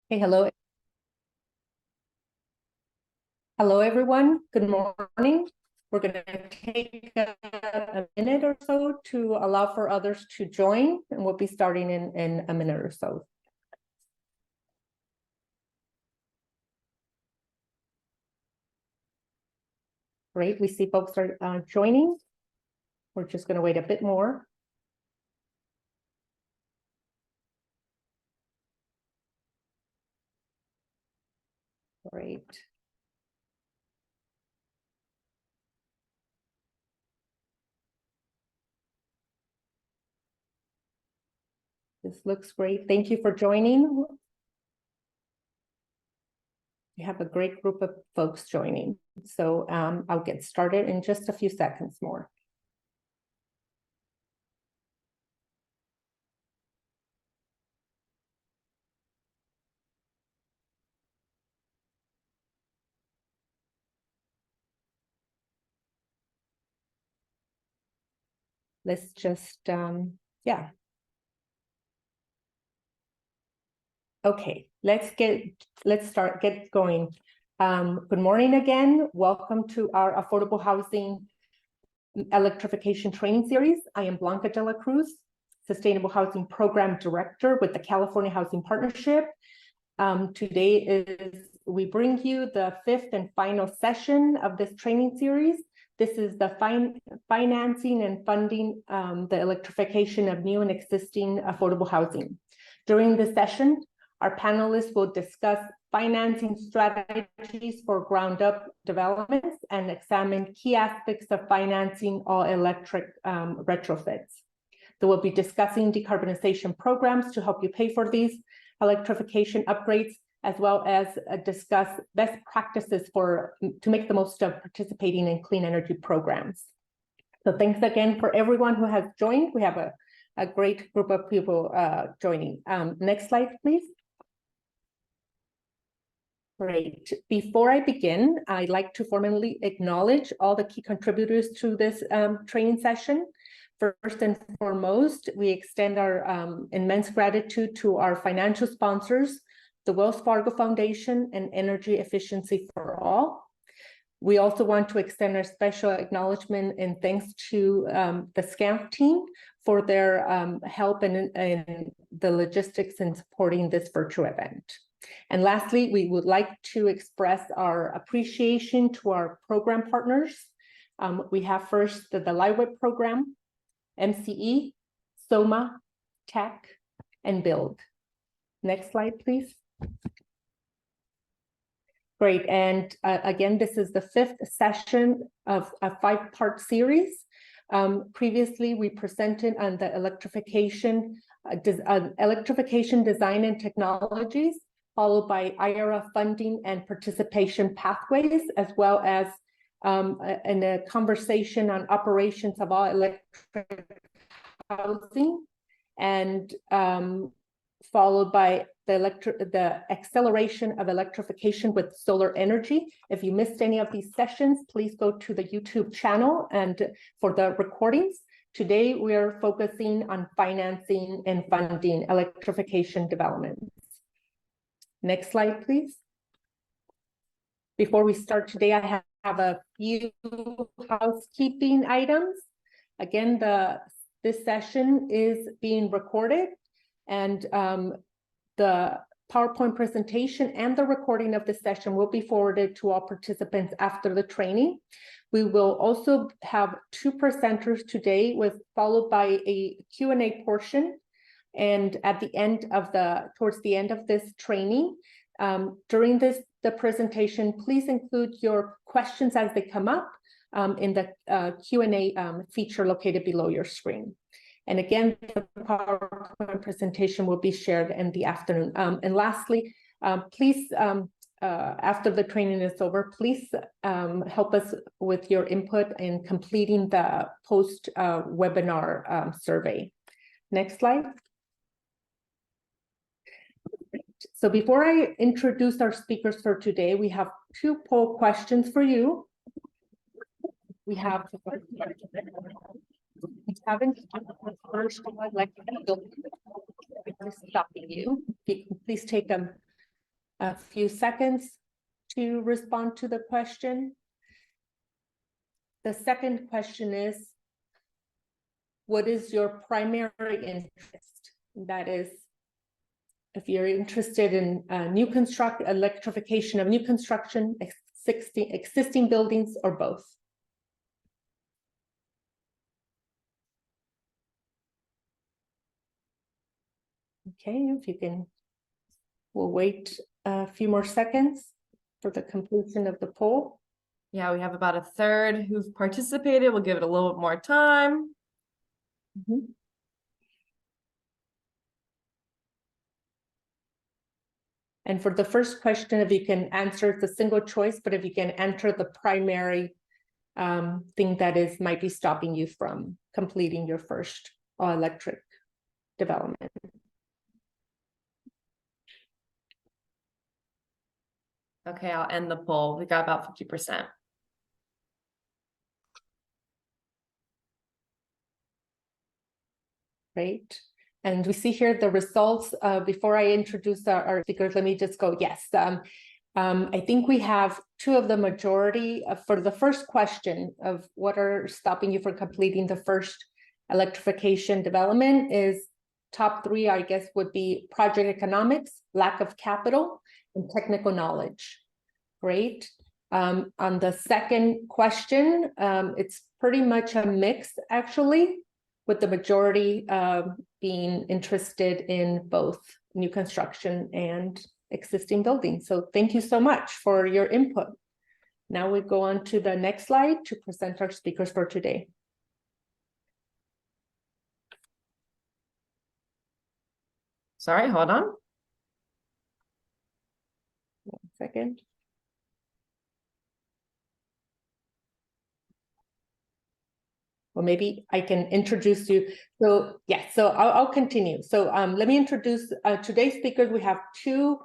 Hey, hello. Hello, everyone. Good morning. We're going to take a minute or so to allow for others to join, and we'll be starting in a minute or so. Great. We see folks are joining. We're just going to wait a bit more. Great. This looks great. Thank you for joining. We have a great group of folks joining. So I'll get started in just a few seconds more. Let's just, yeah. Okay, let's get going. Good morning again. Welcome to our Affordable Housing Electrification Training Series. I am Blanca de la Cruz, Sustainable Housing Program Director with the California Housing Partnership. Today we bring you the fifth and final session of this training series. This is the financing and funding the electrification of new and existing affordable housing. During this session, our panelists will discuss financing strategies for ground-up developments and examine key aspects of financing all electric retrofits. They will be discussing decarbonization programs to help you pay for these electrification upgrades, as well as discuss best practices to make the most of participating in clean energy programs. So thanks again for everyone who has joined. We have a great group of people joining. Next slide, please. Great. Before I begin, I'd like to formally acknowledge all the key contributors to this training session. First and foremost, we extend our immense gratitude to our financial sponsors, the Wells Fargo Foundation and Energy Efficiency for All. We also want to extend our special acknowledgement and thanks to the SCAMP team for their help in the logistics in supporting this virtual event. And lastly, we would like to express our appreciation to our program partners. We have first the LIWIP program, MCE, SOMA, TEC, and BUILD. Next slide, please. Great, and again, this is the fifth session of a five-part series. Previously, we presented on the electrification design and technologies, followed by IRA funding and participation pathways, as well as in a conversation on operations of all electric housing, and followed by the acceleration of electrification with solar energy. If you missed any of these sessions, please go to the YouTube channel and for the recordings. Today, we are focusing on financing and funding electrification developments. Next slide, please. Before we start today, I have a few housekeeping items. Again, this session is being recorded, and the PowerPoint presentation and the recording of this session will be forwarded to all participants after the training. We will also have two presenters today, followed by a Q&A portion. And at the end of towards the end of this training, during the presentation, please include your questions as they come up in the Q&A feature located below your screen. And again, the PowerPoint presentation will be shared in the afternoon. And lastly, please, after the training is over, please help us with your input in completing the post-webinar survey. Next slide. So before I introduce our speakers for today, we have two poll questions for you. We have haven't first one, like stopping you. Please take a few seconds to respond to the question. The second question is, what is your primary interest? That is, if you're interested in electrification of new construction, existing buildings, or both. Okay, if you can, we'll wait a few more seconds for the completion of the poll. Yeah, we have about a third who've participated. We'll give it a little bit more time. Mm-hmm. And for the first question, if you can answer, it's a single choice, but if you can enter the primary thing that might be stopping you from completing your first electric development. Okay, I'll end the poll. We got about 50%. Great. And we see here the results. Before I introduce our speakers, let me just go, yes. I think we have two of the majority for the first question of what are stopping you from completing the first electrification development is top three, I guess, would be project economics, lack of capital, and technical knowledge. Great. On the second question, it's pretty much a mix, actually, with the majority being interested in both new construction and existing buildings. So thank you so much for your input. Now we go on to the next slide to present our speakers for today. Sorry, hold on. 1 second. Or maybe I can introduce you. So yeah, so I'll continue. So let me introduce today's speakers. We have two.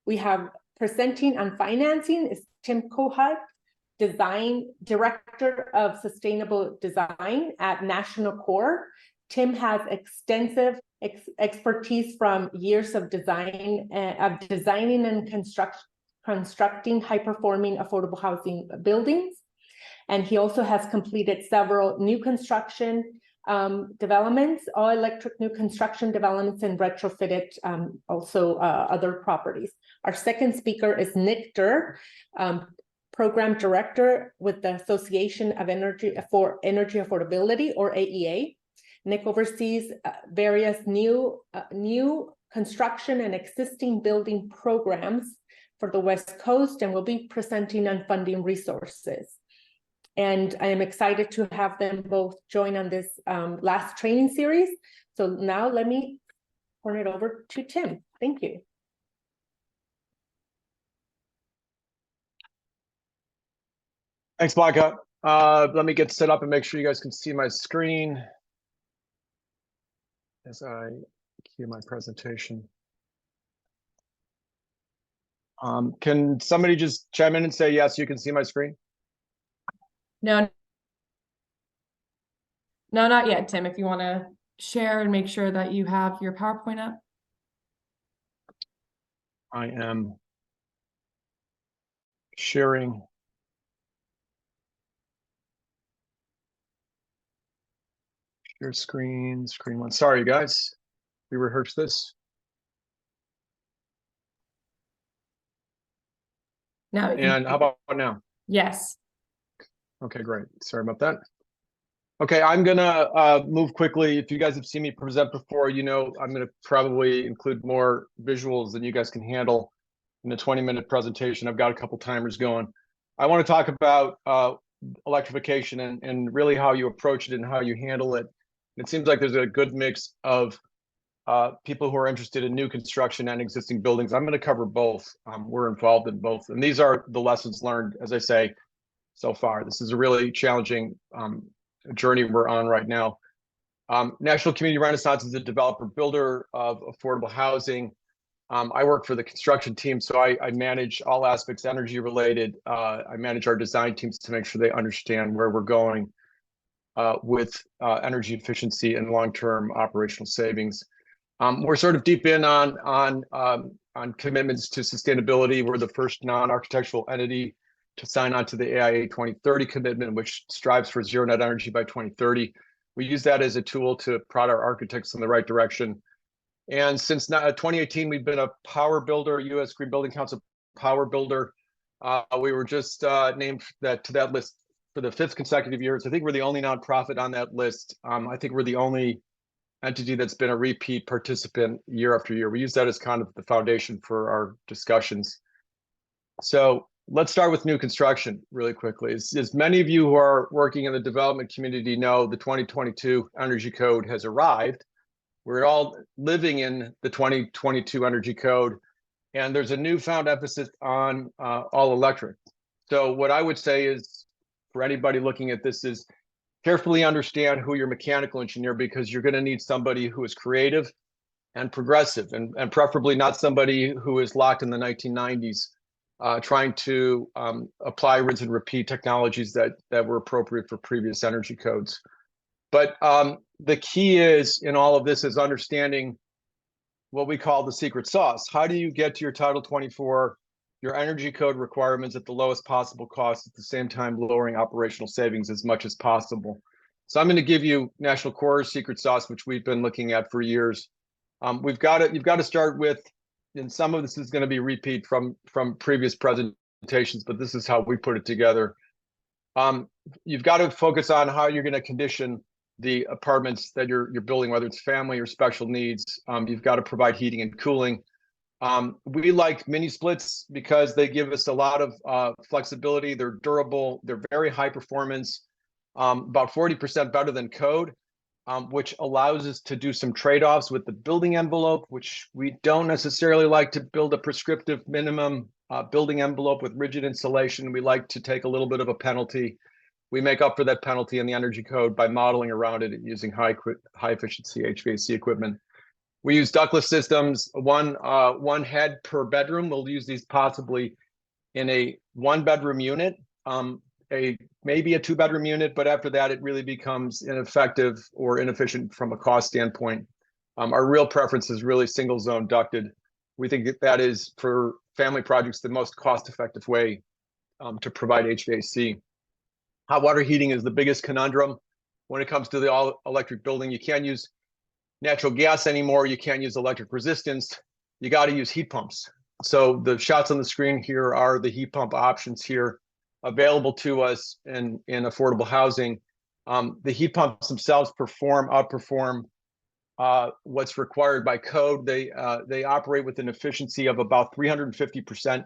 We have presenting on financing is Tim Kohut, Design Director of Sustainable Design at National Core. Tim has extensive expertise from years of designing and constructing high-performing affordable housing buildings. And he also has completed several new construction developments, all electric new construction developments, and retrofitted also other properties. Our second speaker is Nick Durr, Program Director with the Association of Energy for Energy Affordability, or AEA. Nick oversees various new construction and existing building programs for the West Coast, and will be presenting on funding resources. And I am excited to have them both join on this last training series. So now let me turn it over to Tim. Thank you. Thanks, Blanca. Let me get set up and make sure you guys can see my screen as I cue my presentation. Can somebody just chime in and say, yes, you can see my screen? No, not yet, Tim. If you want to share and make sure that you have your PowerPoint up. I am sharing. Share screen one. Sorry, guys. We rehearsed this. Now, and how about now? Yes. Okay, great. Sorry about that. Okay, I'm gonna move quickly. If you guys have seen me present before, you know I'm gonna probably include more visuals than you guys can handle in a 20-minute presentation. I've got a couple timers going. I want to talk about electrification and really how you approach it and how you handle it. It seems like there's a good mix of people who are interested in new construction and existing buildings. I'm going to cover both. We're involved in both, and these are the lessons learned, as I say, so far. This is a really challenging journey we're on right now. National Community Renaissance is a developer builder of affordable housing. I work for the construction team, so I manage all aspects energy related. I manage our design teams to make sure they understand where we're going with energy efficiency and long-term operational savings. We're sort of deep in on commitments to sustainability. We're the first non-architectural entity to sign on to the AIA 2030 commitment, which strives for zero net energy by 2030. We use that as a tool to prod our architects in the right direction. And since 2018, we've been a power builder, U.S. Green Building Council power builder. We were just named to that list for the 5th consecutive year. So I think we're the only nonprofit on that list. I think we're the only entity that's been a repeat participant year after year. We use that as kind of the foundation for our discussions. So let's start with new construction really quickly. As many of you who are working in the development community know, the 2022 Energy Code has arrived. We're all living in the 2022 Energy Code, and there's a newfound emphasis on all electric. So what I would say is, for anybody looking at this, is carefully understand who your mechanical engineer, because you're going to need somebody who is creative and progressive, and preferably not somebody who is locked in the 1990s, trying to apply rinse and repeat technologies that were appropriate for previous energy codes. But the key is in all of this is understanding what we call the secret sauce. How do you get to your Title 24, your energy code requirements at the lowest possible cost, at the same time lowering operational savings as much as possible? So I'm going to give you National Corps' secret sauce, which we've been looking at for years. You've got to start with, and some of this is going to be repeat from previous presentations, but this is how we put it together. You've got to focus on how you're going to condition the apartments that you're building, whether it's family or special needs. You've got to provide heating and cooling. We like mini splits because they give us a lot of flexibility. They're durable. They're very high performance, about 40% better than code, which allows us to do some trade-offs with the building envelope, which we don't necessarily like to build a prescriptive minimum building envelope with rigid insulation. We like to take a little bit of a penalty. We make up for that penalty in the energy code by modeling around it using high efficiency HVAC equipment. We use ductless systems, one head per bedroom. We'll use these possibly in a 1-bedroom unit, maybe a 2-bedroom unit, but after that, it really becomes ineffective or inefficient from a cost standpoint. Our real preference is really single zone ducted. We think that is, for family projects, the most cost-effective way to provide HVAC. Hot water heating is the biggest conundrum when it comes to the all-electric building. You can't use natural gas anymore. You can't use electric resistance. You got to use heat pumps. So the shots on the screen here are the heat pump options here available to us in affordable housing. The heat pumps themselves outperform what's required by code. They operate with an efficiency of about 350%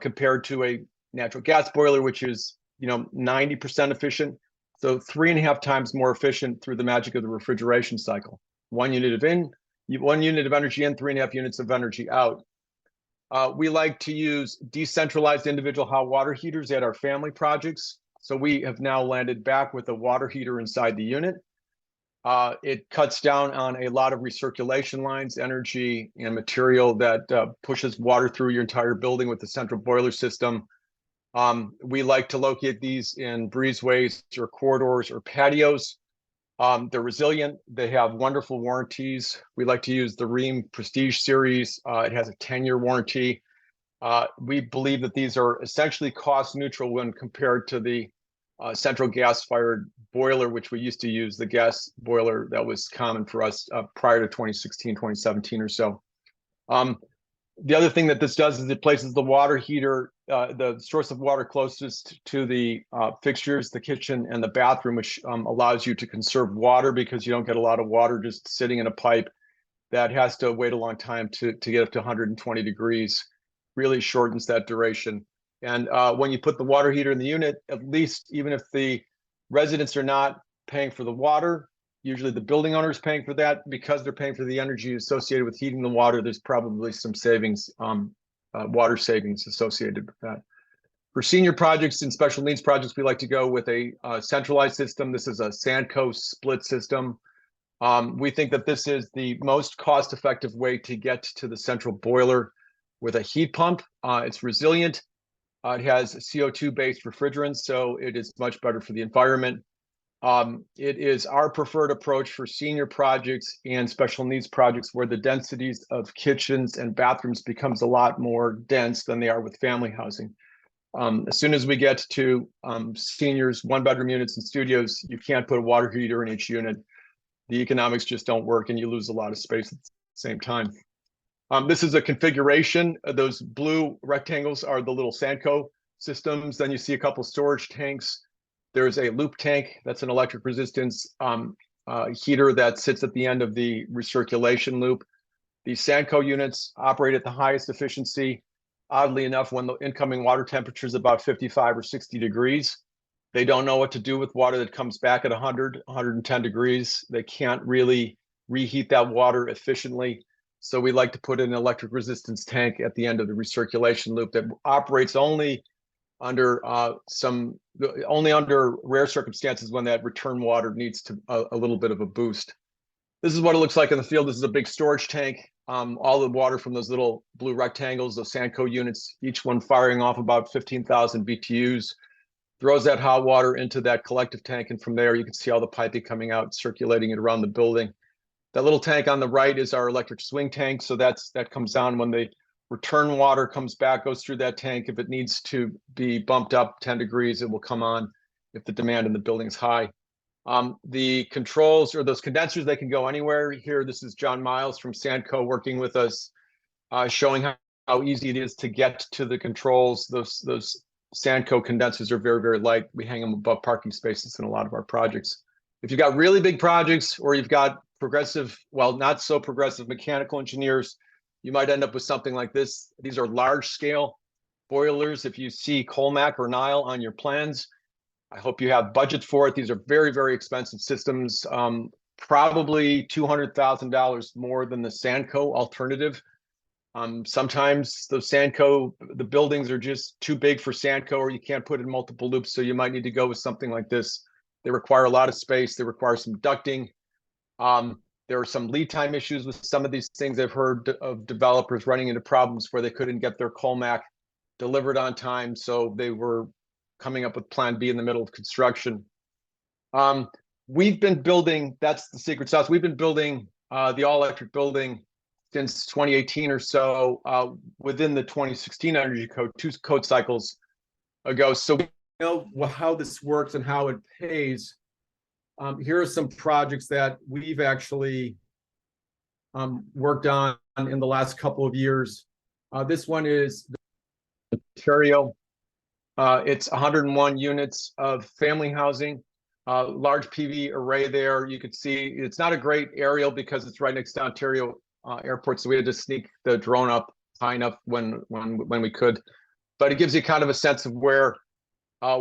compared to a natural gas boiler, which is 90% efficient. So 3.5 times more efficient through the magic of the refrigeration cycle. 1 unit of energy in, 3.5 units of energy out. We like to use decentralized individual hot water heaters at our family projects. So we have now landed back with a water heater inside the unit. It cuts down on a lot of recirculation lines, energy, and material that pushes water through your entire building with the central boiler system. We like to locate these in breezeways or corridors or patios. They're resilient. They have wonderful warranties. We like to use the Rheem Prestige series. It has a 10-year warranty. We believe that these are essentially cost neutral when compared to the central gas-fired boiler, which we used to use, the gas boiler that was common for us prior to 2016, 2017 or so. The other thing that this does is it places the water heater, the source of water closest to the fixtures, the kitchen and the bathroom, which allows you to conserve water because you don't get a lot of water just sitting in a pipe that has to wait a long time to get up to 120 degrees. Really shortens that duration. And when you put the water heater in the unit, at least even if the residents are not paying for the water, usually the building owner is paying for that. Because they're paying for the energy associated with heating the water, there's probably some savings, water savings associated with that. For senior projects and special needs projects, we like to go with a centralized system. This is a Sandco split system. We think that this is the most cost-effective way to get to the central boiler with a heat pump. It's resilient. It has CO2-based refrigerants, so it is much better for the environment. It is our preferred approach for senior projects and special needs projects where the densities of kitchens and bathrooms becomes a lot more dense than they are with family housing. As soon as we get to seniors, 1-bedroom units and studios, you can't put a water heater in each unit. The economics just don't work and you lose a lot of space at the same time. This is a configuration. Those blue rectangles are the little Sandco systems. Then you see a couple storage tanks. There's a loop tank. That's an electric resistance heater that sits at the end of the recirculation loop. These Sandco units operate at the highest efficiency. Oddly enough, when the incoming water temperature is about 55 or 60 degrees, they don't know what to do with water that comes back at 100, 110 degrees. They can't really reheat that water efficiently. So we like to put an electric resistance tank at the end of the recirculation loop that operates only under rare circumstances when that return water needs a little bit of a boost. This is what it looks like in the field. This is a big storage tank. All the water from those little blue rectangles, those Sandco units, each one firing off about 15,000 BTUs, throws that hot water into that collective tank. And from there, you can see all the piping coming out, circulating it around the building. That little tank on the right is our electric swing tank. So that comes down when the return water comes back, goes through that tank. If it needs to be bumped up 10 degrees, it will come on if the demand in the building is high. The controls or those condensers, they can go anywhere. Here, this is John Miles from Sandco working with us, showing how easy it is to get to the controls. Those Sandco condensers are very, very light. We hang them above parking spaces in a lot of our projects. If you've got really big projects or you've got progressive, well, not so progressive mechanical engineers, you might end up with something like this. These are large scale boilers. If you see Colmac or Nile on your plans, I hope you have budget for it. These are very, very expensive systems, probably $200,000 more than the Sandco alternative. Sometimes the buildings are just too big for Sandco, or you can't put in multiple loops. So you might need to go with something like this. They require a lot of space. They require some ducting. There are some lead time issues with some of these things. I've heard of developers running into problems where they couldn't get their Colmac delivered on time. So they were coming up with plan B in the middle of construction. We've been building, that's the secret sauce. We've been building the all-electric building since 2018 or so, within the 2016 energy code, 2 code cycles ago. So we know how this works and how it pays. Here are some projects that we've actually worked on in the last couple of years. This one is Ontario. It's 101 units of family housing, large PV array there. You could see it's not a great aerial because it's right next to Ontario Airport, so we had to sneak the drone up high enough when we could. But it gives you kind of a sense of where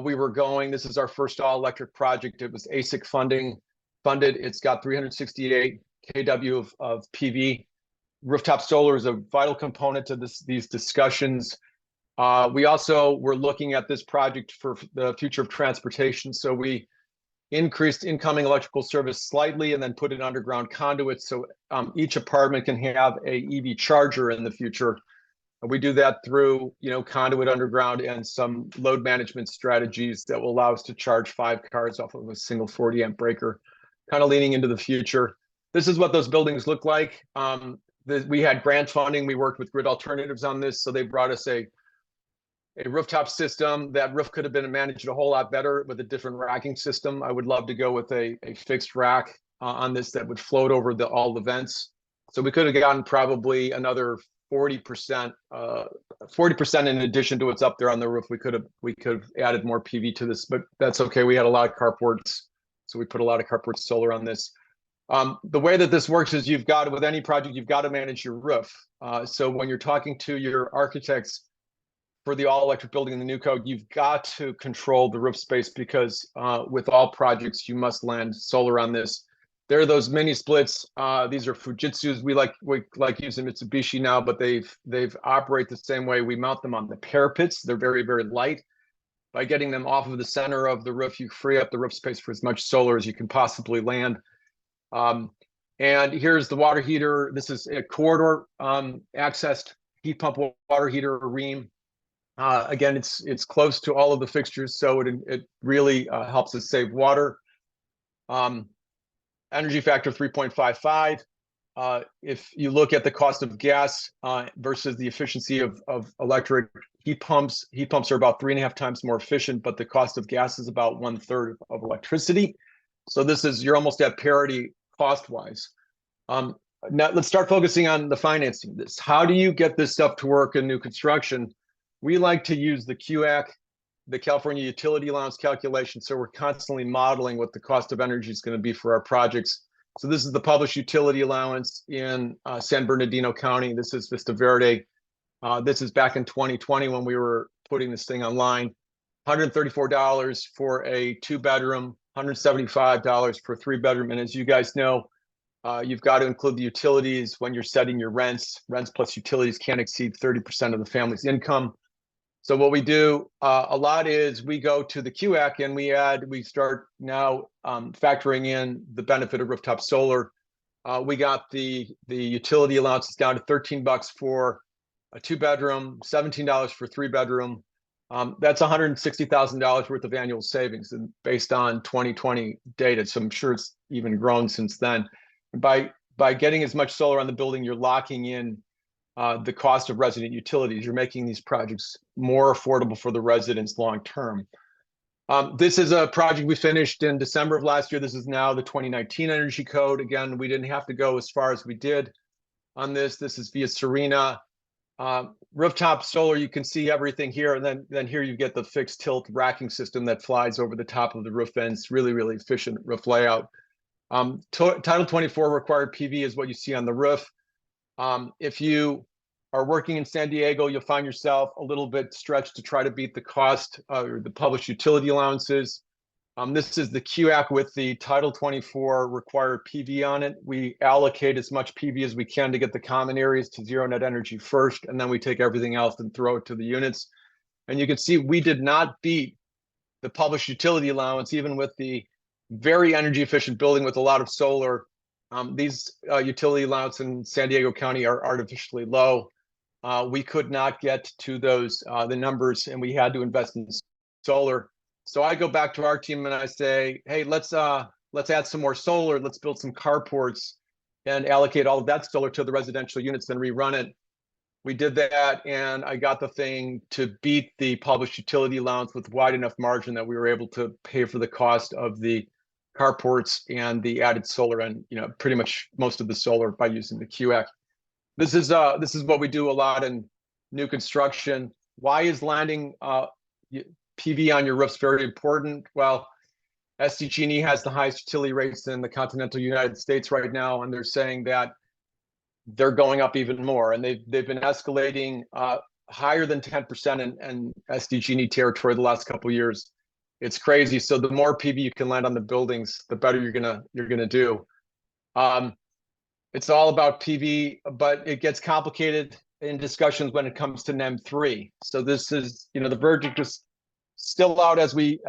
we were going. This is our first all-electric project. It was ASIC funded. It's got 368 kW of PV. Rooftop solar is a vital component to these discussions. We also were looking at this project for the future of transportation. So we increased incoming electrical service slightly and then put in underground conduits. So each apartment can have a EV charger in the future. We do that through, conduit underground and some load management strategies that will allow us to charge 5 cars off of a single 40 amp breaker, kind of leaning into the future. This is what those buildings look like. We had grant funding. We worked with Grid Alternatives on this. So they brought us a rooftop system. That roof could have been managed a whole lot better with a different racking system. I would love to go with a fixed rack on this that would float over all the vents. So we could have gotten probably another 40% in addition to what's up there on the roof. We could have added more PV to this, but that's okay. We had a lot of carports, so we put a lot of carport solar on this. The way that this works is with any project, you've got to manage your roof. So when you're talking to your architects for the all-electric building in the new code, you've got to control the roof space because with all projects, you must land solar on this. There are those mini splits. These are Fujitsu's. We like using Mitsubishi now, but they've operate the same way. We mount them on the parapets. They're very, very light. By getting them off of the center of the roof, you free up the roof space for as much solar as you can possibly land. And here's the water heater. This is a corridor accessed heat pump water heater, or ream. Again, it's close to all of the fixtures, so it really helps us save water. Energy factor 3.55. If you look at the cost of gas versus the efficiency of electric heat pumps are about 3.5 times more efficient, but the cost of gas is about 1/3 of electricity. So you're almost at parity cost-wise. Now let's start focusing on the financing. How do you get this stuff to work in new construction? We like to use the QAC, the California Utility Allowance calculation. So we're constantly modeling what the cost of energy is going to be for our projects. So this is the published utility allowance in San Bernardino County. This is Vista Verde. This is back in 2020 when we were putting this thing online. $134 for a 2-bedroom, $175 for a 3-bedroom. And as you guys know, you've got to include the utilities when you're setting your rents. Rents plus utilities can't exceed 30% of the family's income. So what we do a lot is we go to the QAC and we start now factoring in the benefit of rooftop solar. We got the utility allowances down to $13 for a 2-bedroom, $17 for 3-bedroom. That's $160,000 worth of annual savings, and based on 2020 data. So I'm sure it's even grown since then. By getting as much solar on the building, you're locking in the cost of resident utilities. You're making these projects more affordable for the residents long term. This is a project we finished in December of last year. This is now the 2019 Energy Code. Again, we didn't have to go as far as we did on this. This is via Serena. Rooftop solar, you can see everything here. And then here you get the fixed tilt racking system that flies over the top of the roof ends. Really, really efficient roof layout. Title 24 required PV is what you see on the roof. If you are working in San Diego, you'll find yourself a little bit stretched to try to beat the cost or the published utility allowances. This is the QAC with the Title 24 required PV on it. We allocate as much PV as we can to get the common areas to zero net energy first, and then we take everything else and throw it to the units. And you can see we did not beat the published utility allowance, even with the very energy efficient building with a lot of solar. These utility allowances in San Diego County are artificially low. We could not get to those the numbers, and we had to invest in solar. So I go back to our team and I say, hey, let's add some more solar. Let's build some carports and allocate all of that solar to the residential units, then rerun it. We did that, and I got the thing to beat the published utility allowance with wide enough margin that we were able to pay for the cost of the carports and the added solar, and pretty much most of the solar by using the QAC. This is what we do a lot in new construction. Why is landing PV on your roofs very important? Well, SDG&E has the highest utility rates in the continental United States right now, and they're saying that they're going up even more, and they've been escalating higher than 10% in SDG&E territory the last couple of years. It's crazy. So the more PV you can land on the buildings, the better you're gonna do. It's all about PV, but it gets complicated in discussions when it comes to NEM 3. So this is, the verdict is still out as we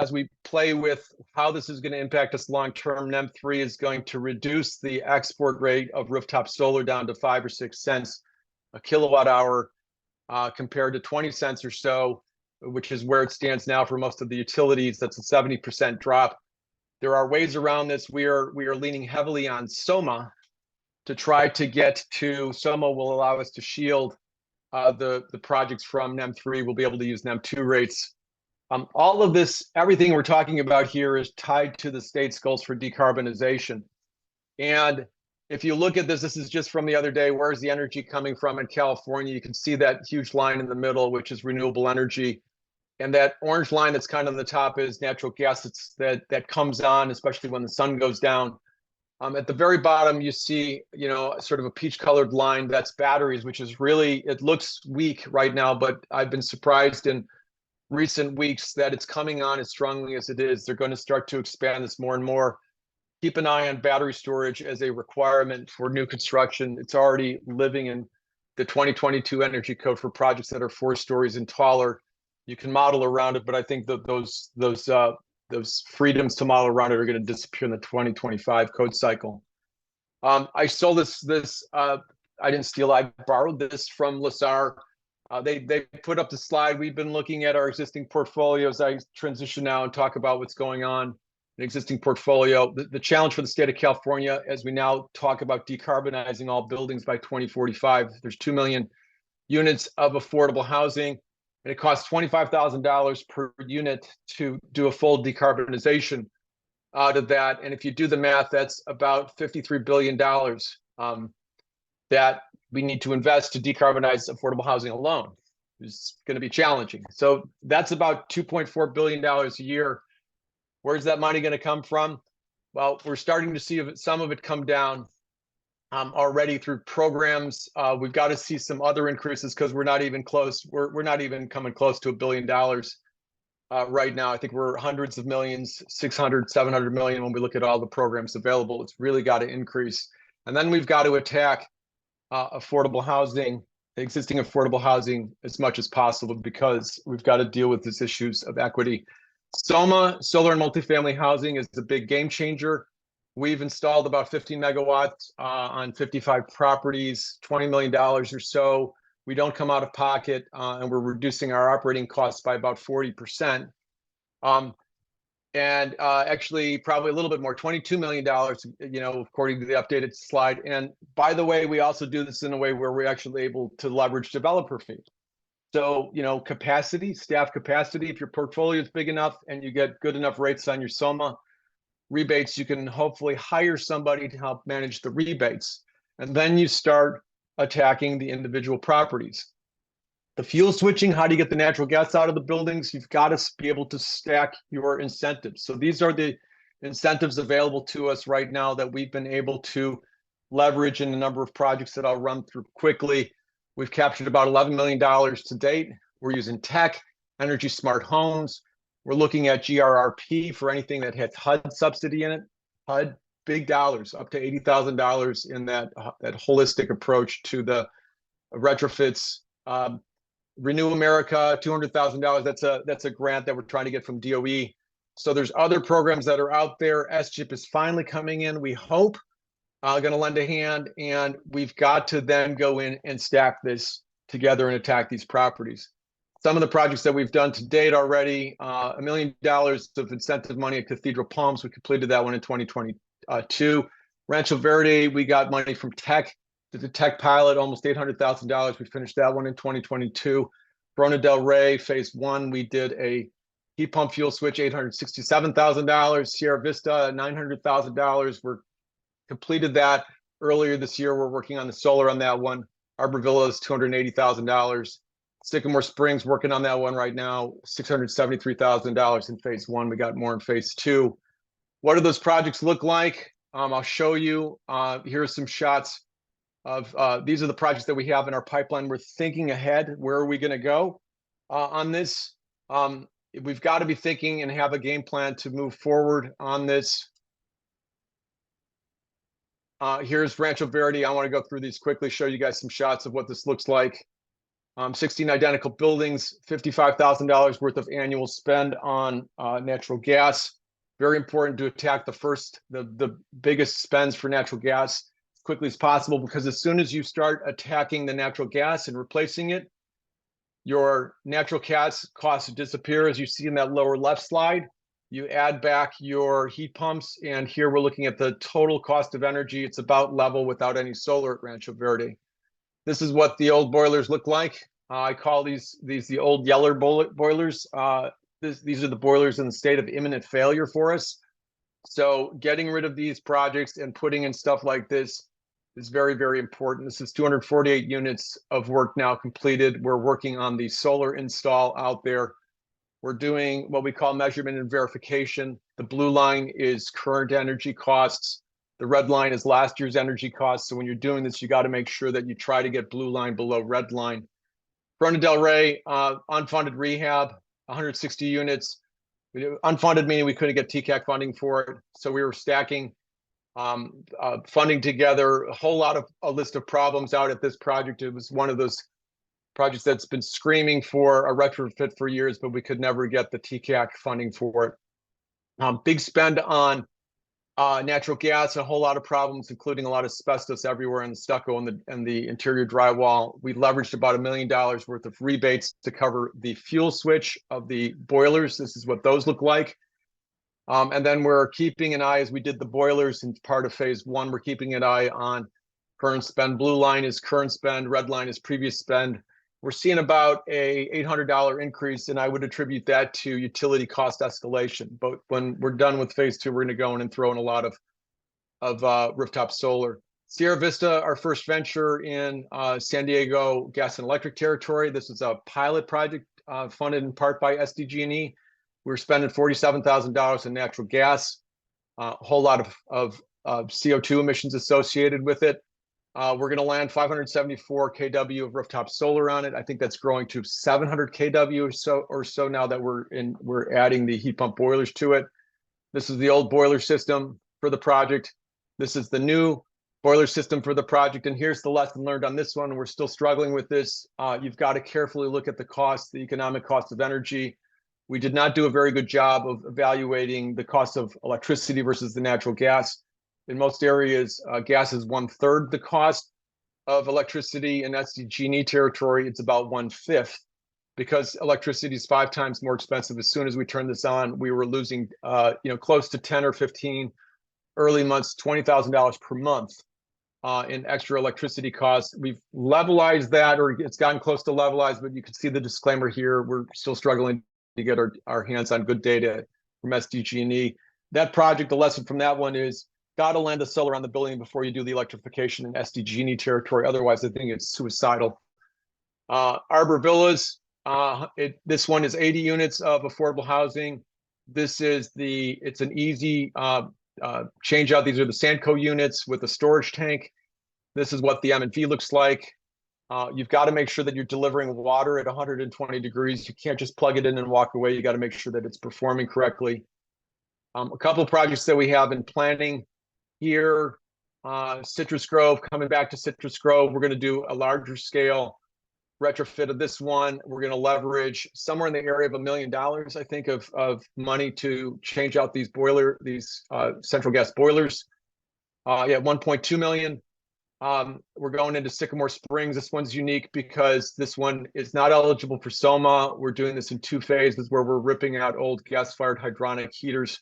play with how this is going to impact us long term. NEM 3 is going to reduce the export rate of rooftop solar down to 5 or 6 cents a kilowatt hour compared to 20 cents or so, which is where it stands now for most of the utilities. That's a 70% drop. There are ways around this. We are leaning heavily on SOMA to try to get to. SOMA will allow us to shield the projects from NEM 3. We'll be able to use NEM 2 rates. All of this, everything we're talking about here is tied to the state's goals for decarbonization. And if you look at this, this is just from the other day, where's the energy coming from in California? You can see that huge line in the middle, which is renewable energy. And that orange line that's kind of on the top is natural gas that comes on, especially when the sun goes down. At the very bottom, you see, sort of a peach colored line, that's batteries, which is really, it looks weak right now, but I've been surprised in recent weeks that it's coming on as strongly as it is. They're going to start to expand this more and more. Keep an eye on battery storage as a requirement for new construction. It's already living in the 2022 Energy Code for projects that are 4 stories and taller. You can model around it, but I think that those freedoms to model around it are going to disappear in the 2025 code cycle. I stole this. I didn't steal. I borrowed this from Lazar. They put up the slide. We've been looking at our existing portfolios. I transition now and talk about what's going on an existing portfolio. The challenge for the state of California, as we now talk about decarbonizing all buildings by 2045, there's 2 million units of affordable housing, and it costs $25,000 per unit to do a full decarbonization out of that. And if you do the math, that's about $53 billion that we need to invest to decarbonize affordable housing alone. It's going to be challenging. So that's about $2.4 billion a year. Where's that money going to come from? Well, we're starting to see some of it come down already through programs. We've got to see some other increases because we're not even close. We're not even coming close to $1 billion right now. I think we're hundreds of millions, 600, 700 million when we look at all the programs available. It's really got to increase. And then we've got to attack affordable housing, existing affordable housing, as much as possible, because we've got to deal with these issues of equity. SOMA, solar and multifamily housing, is a big game changer. We've installed about 15 megawatts on 55 properties, $20 million or so. We don't come out of pocket, and we're reducing our operating costs by about 40%. And actually probably a little bit more, $22 million, according to the updated slide. And by the way, we also do this in a way where we're actually able to leverage developer fees. So, capacity, staff capacity, if your portfolio is big enough and you get good enough rates on your SOMA rebates, you can hopefully hire somebody to help manage the rebates. And then you start attacking the individual properties. The fuel switching, how do you get the natural gas out of the buildings? You've got to be able to stack your incentives. So these are the incentives available to us right now that we've been able to leverage in a number of projects that I'll run through quickly. We've captured about $11 million to date. We're using tech, energy smart homes. We're looking at GRRP for anything that has HUD subsidy in it. HUD, big dollars, up to $80,000 in that holistic approach to the retrofits. Renew America, $200,000. That's a grant that we're trying to get from DOE. So there's other programs that are out there. SCHIP is finally coming in, we hope, going to lend a hand, and we've got to then go in and stack this together and attack these properties. Some of the projects that we've done to date already, $1 million of incentive money at Cathedral Palms. We completed that one in 2022. Rancho Verde, we got money from tech. Did the tech pilot, almost $800,000. We finished that one in 2022. Corona del Rey, phase 1, we did a heat pump fuel switch, $867,000. Sierra Vista, $900,000. We're completed that earlier this year. We're working on the solar on that one. Arbor Villas, $280,000. Sycamore Springs, working on that one right now, $673,000 in phase 1. We got more in phase 2. What do those projects look like? I'll show you. Here are some shots of these are the projects that we have in our pipeline. We're thinking ahead. Where are we going to go on this? We've got to be thinking and have a game plan to move forward on this. Here's Rancho Verde. I want to go through these quickly, show you guys some shots of what this looks like. 16 identical buildings, $55,000 worth of annual spend on natural gas. Very important to attack the biggest spends for natural gas as quickly as possible, because as soon as you start attacking the natural gas and replacing it, your natural gas costs disappear, as you see in that lower left slide. You add back your heat pumps, and here we're looking at the total cost of energy. It's about level without any solar at Rancho Verde. This is what the old boilers look like. I call these the old Yeller boilers. These are the boilers in the state of imminent failure for us. So getting rid of these projects and putting in stuff like this is very, very important. This is 248 units of work now completed. We're working on the solar install out there. We're doing what we call measurement and verification. The blue line is current energy costs. The red line is last year's energy costs. So when you're doing this, you got to make sure that you try to get blue line below red line. Corona del Rey, unfunded rehab, 160 units. Unfunded meaning we couldn't get TCAC funding for it. So we were stacking funding together, a list of problems out at this project. It was one of those projects that's been screaming for a retrofit for years, but we could never get the TCAC funding for it. Big spend on natural gas, a whole lot of problems, including a lot of asbestos everywhere in the stucco and the interior drywall. We leveraged about $1 million worth of rebates to cover the fuel switch of the boilers. This is what those look like. And then we're keeping an eye, as we did the boilers in part of phase one, we're keeping an eye on current spend. Blue line is current spend, red line is previous spend. We're seeing about a $800 increase, and I would attribute that to utility cost escalation. But when we're done with phase two, we're going to go in and throw in a lot of rooftop solar. Sierra Vista, our first venture in San Diego gas and electric territory. This is a pilot project funded in part by SDG&E. We're spending $47,000 in natural gas, a whole lot of CO2 emissions associated with it. We're going to land 574 kW of rooftop solar on it. I think that's growing to 700 kW or so now that we're adding the heat pump boilers to it. This is the old boiler system for the project. This is the new boiler system for the project. And here's the lesson learned on this one. We're still struggling with this. You've got to carefully look at the cost, the economic cost of energy. We did not do a very good job of evaluating the cost of electricity versus the natural gas. In most areas, gas is 1/3 the cost of electricity. In SDG&E territory, it's about 1/5, because electricity is 5 times more expensive. As soon as we turned this on, we were losing, close to 10 or 15, early months, $20,000 per month in extra electricity costs. We've levelized that, or it's gotten close to levelized, but you can see the disclaimer here. We're still struggling to get our hands on good data from SDG&E. That project, the lesson from that one is, got to land the solar on the building before you do the electrification in SDG&E territory. Otherwise, I think it's suicidal. Arbor Villas, this one is 80 units of affordable housing. It's an easy change out. These are the Sandco units with a storage tank. This is what the M&V looks like. You've got to make sure that you're delivering water at 120 degrees. You can't just plug it in and walk away. You got to make sure that it's performing correctly. A couple of projects that we have in planning here, Citrus Grove, coming back to Citrus Grove, we're going to do a larger scale retrofit of this one. We're going to leverage somewhere in the area of $1 million, I think, of money to change out these central gas boilers. 1.2 million. We're going into Sycamore Springs. This one's unique because this one is not eligible for SOMA. We're doing this in 2 phases where we're ripping out old gas-fired hydronic heaters.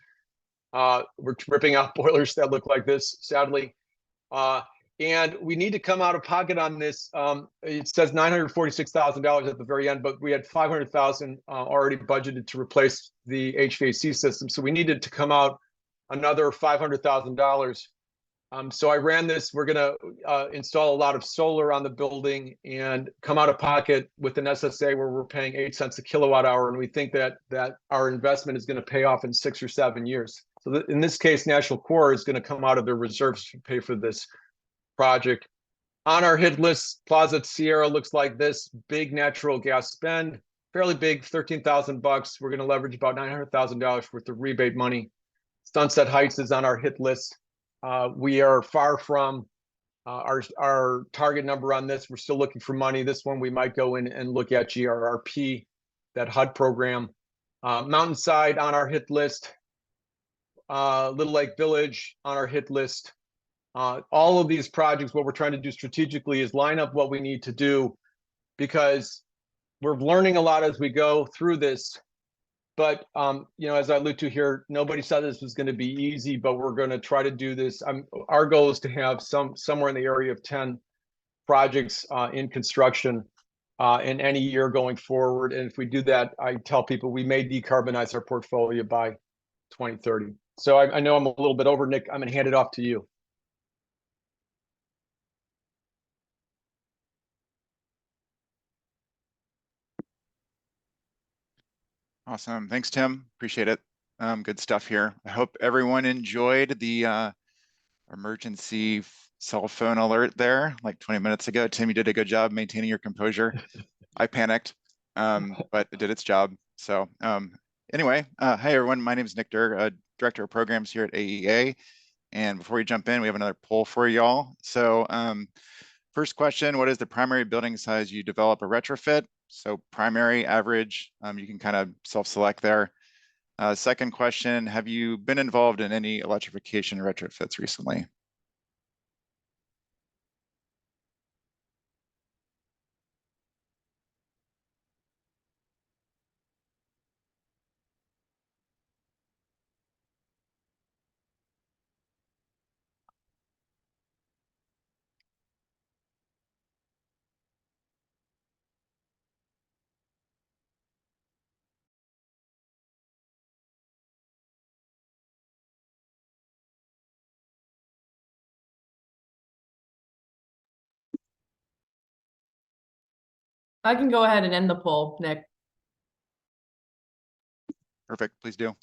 We're ripping out boilers that look like this, sadly. And we need to come out of pocket on this. It says $946,000 at the very end, but we had $500,000 already budgeted to replace the HVAC system. So we needed to come out another $500,000. So I ran this. We're going to install a lot of solar on the building and come out of pocket with an SSA where we're paying 8 cents a kilowatt hour. And we think that our investment is going to pay off in 6 or 7 years. So in this case, National Core is going to come out of their reserves to pay for this project. On our hit list, Plaza Sierra looks like this. Big natural gas spend, fairly big, $13,000. We're going to leverage about $900,000 worth of rebate money. Sunset Heights is on our hit list. We are far from our target number on this. We're still looking for money. This one we might go in and look at GRRP, that HUD program. Mountainside on our hit list. Little Lake Village on our hit list. All of these projects, what we're trying to do strategically is line up what we need to do, because we're learning a lot as we go through this. But as I allude to here, nobody said this was going to be easy, but we're going to try to do this. Our goal is to have somewhere in the area of 10 projects in construction in any year going forward. And if we do that, I tell people we may decarbonize our portfolio by 2030. So I know I'm a little bit over, Nick. I'm going to hand it off to you. Awesome. Thanks, Tim. Appreciate it. Good stuff here. I hope everyone enjoyed the emergency cell phone alert there like 20 minutes ago. Tim, you did a good job maintaining your composure. I panicked, but it did its job. So anyway, hi, everyone. My name is Nick Durr, Director of Programs here at AEA. And before we jump in, we have another poll for y'all. So first question, what is the primary building size you develop a retrofit? So primary, average, you can kind of self-select there. Second question, have you been involved in any electrification retrofits recently? I can go ahead and end the poll, Nick. Perfect, please do.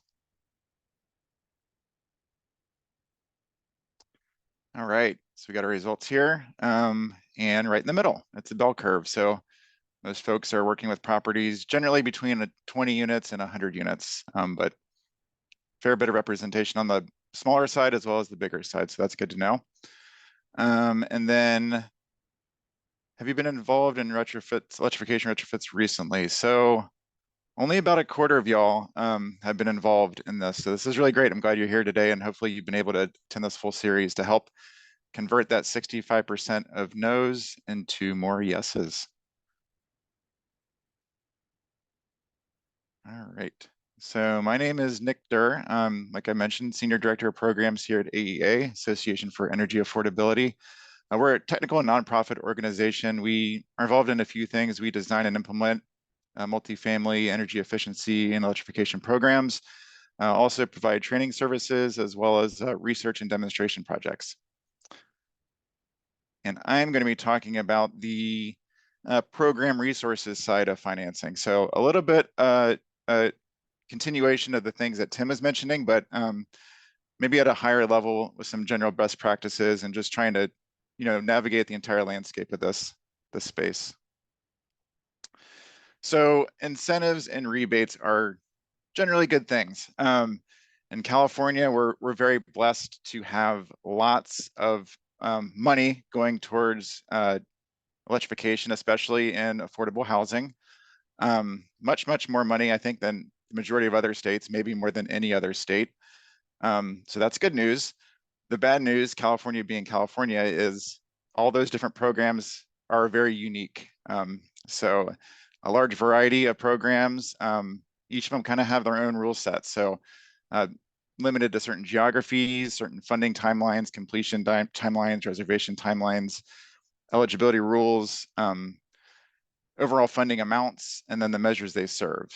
All right, so we got our results here, and right in the middle, it's a bell curve. So most folks are working with properties generally between 20 units and 100 units, but fair bit of representation on the smaller side as well as the bigger side, so that's good to know. And then, have you been involved in retrofits, electrification retrofits recently? So only about a quarter of y'all have been involved in this. So this is really great. I'm glad you're here today, and hopefully you've been able to attend this full series to help convert that 65% of no's into more yeses. All right. So my name is Nick Durr. Like I mentioned, Senior Director of Programs here at AEA, Association for Energy Affordability. We're a technical and nonprofit organization. We are involved in a few things. We design and implement multifamily energy efficiency and electrification programs. Also provide training services as well as research and demonstration projects. And I'm going to be talking about the program resources side of financing. So a little bit continuation of the things that Tim was mentioning, but maybe at a higher level with some general best practices and just trying to, navigate the entire landscape of this space. So incentives and rebates are generally good things. In California, we're very blessed to have lots of money going towards electrification, especially in affordable housing. Much more money, I think, than the majority of other states, maybe more than any other state. So that's good news. The bad news, California being California, is all those different programs are very unique. So a large variety of programs, each of them kind of have their own rule set. So limited to certain geographies, certain funding timelines, completion timelines, reservation timelines, eligibility rules, overall funding amounts, and then the measures they serve.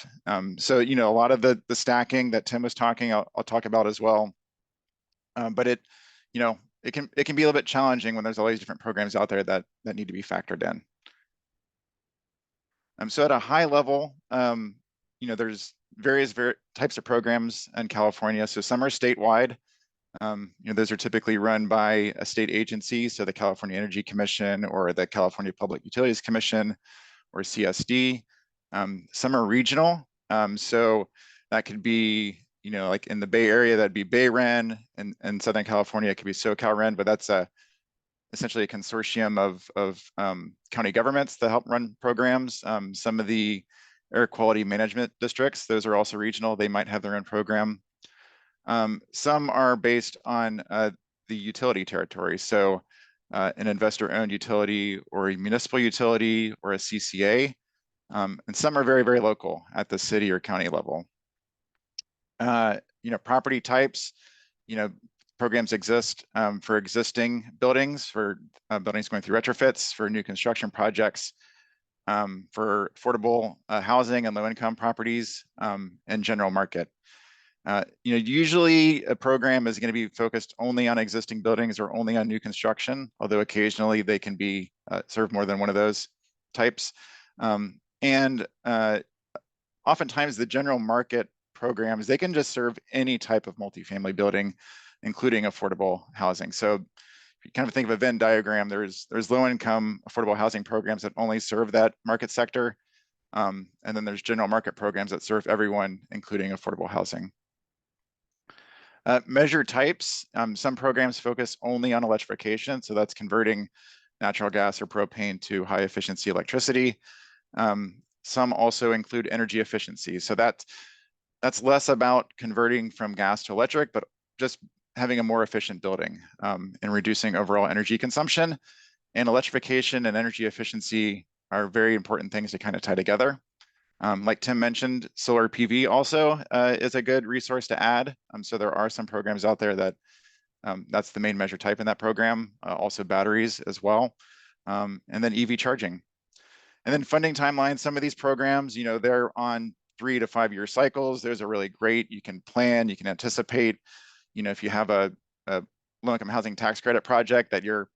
So, a lot of the stacking that Tim was talking, I'll talk about as well. But it can be a little bit challenging when there's all these different programs out there that need to be factored in. So at a high level, there's various types of programs in California. So some are statewide. Those are typically run by a state agency, so the California Energy Commission or the California Public Utilities Commission or CSD. Some are regional. So that could be, like in the Bay Area, that'd be BayREN, and in Southern California, it could be SoCalREN, but that's essentially a consortium of county governments that help run programs. Some of the air quality management districts, those are also regional. They might have their own program. Some are based on the utility territory. So an investor-owned utility or a municipal utility or a CCA. And some are very, very local at the city or county level. Property types, programs exist for existing buildings, for buildings going through retrofits, for new construction projects, for affordable housing and low-income properties, and general market. Usually a program is going to be focused only on existing buildings or only on new construction, although occasionally they can be serve more than one of those types. And oftentimes the general market programs, they can just serve any type of multifamily building, including affordable housing. So if you kind of think of a Venn diagram, there's low-income affordable housing programs that only serve that market sector. And then there's general market programs that serve everyone, including affordable housing. Measure types, some programs focus only on electrification. So that's converting natural gas or propane to high efficiency electricity. Some also include energy efficiency. So that's less about converting from gas to electric, but just having a more efficient building and reducing overall energy consumption. And electrification and energy efficiency are very important things to kind of tie together. Like Tim mentioned, solar PV also is a good resource to add. So there are some programs out there that that's the main measure type in that program, also batteries as well, and then EV charging. And then funding timelines, some of these programs, they're on 3 to 5 year cycles. Those are really great. You can plan, you can anticipate, if you have a low-income housing tax credit project that you're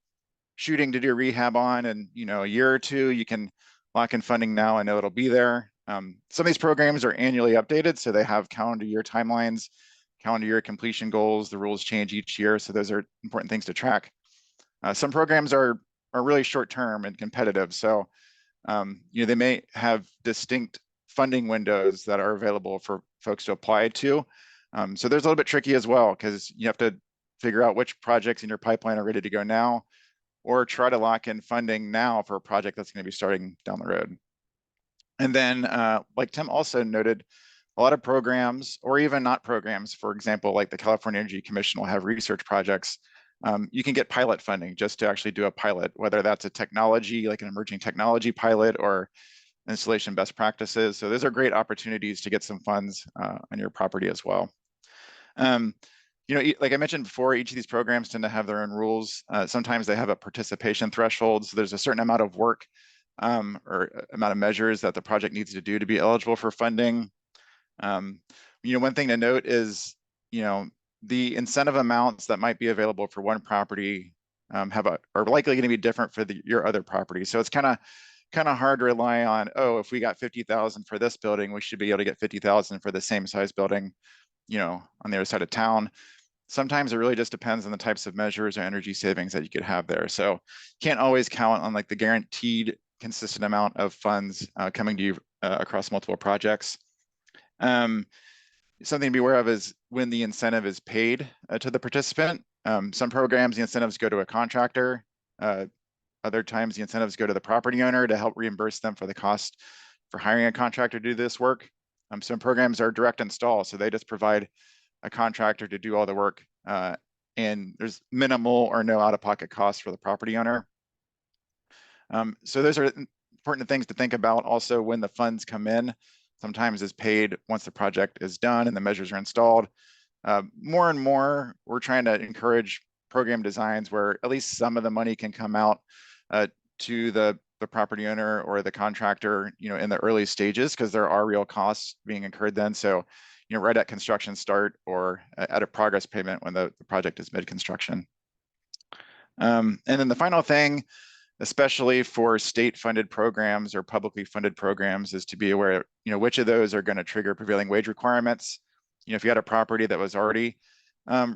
shooting to do rehab on, and a year or two, you can lock in funding now and know it'll be there. Some of these programs are annually updated, so they have calendar year timelines, calendar year completion goals. The rules change each year, so those are important things to track. Some programs are really short term and competitive, so they may have distinct funding windows that are available for folks to apply to. So there's a little bit tricky as well, because you have to figure out which projects in your pipeline are ready to go now, or try to lock in funding now for a project that's going to be starting down the road. And then, like Tim also noted, a lot of programs, or even not programs, for example, like the California Energy Commission will have research projects. You can get pilot funding just to actually do a pilot, whether that's a technology, like an emerging technology pilot, or installation best practices. So those are great opportunities to get some funds on your property as well. Like I mentioned before, each of these programs tend to have their own rules. Sometimes they have a participation threshold. So there's a certain amount of work or amount of measures that the project needs to do to be eligible for funding. One thing to note is, the incentive amounts that might be available for one property are likely going to be different for your other property. So it's kind of hard to rely on, oh, if we got 50,000 for this building, we should be able to get 50,000 for the same size building, on the other side of town. Sometimes it really just depends on the types of measures or energy savings that you could have there. So can't always count on like the guaranteed consistent amount of funds coming to you across multiple projects. Something to be aware of is when the incentive is paid to the participant. Some programs, the incentives go to a contractor. Other times the incentives go to the property owner to help reimburse them for the cost for hiring a contractor to do this work. Some programs are direct install, so they just provide a contractor to do all the work, and there's minimal or no out-of-pocket costs for the property owner. So those are important things to think about. Also, when the funds come in, sometimes is paid once the project is done and the measures are installed. More and more, we're trying to encourage program designs where at least some of the money can come out to the property owner or the contractor, in the early stages, because there are real costs being incurred then. So, right at construction start or at a progress payment when the project is mid-construction. And then the final thing, especially for state-funded programs or publicly funded programs, is to be aware, which of those are going to trigger prevailing wage requirements. If you had a property that was already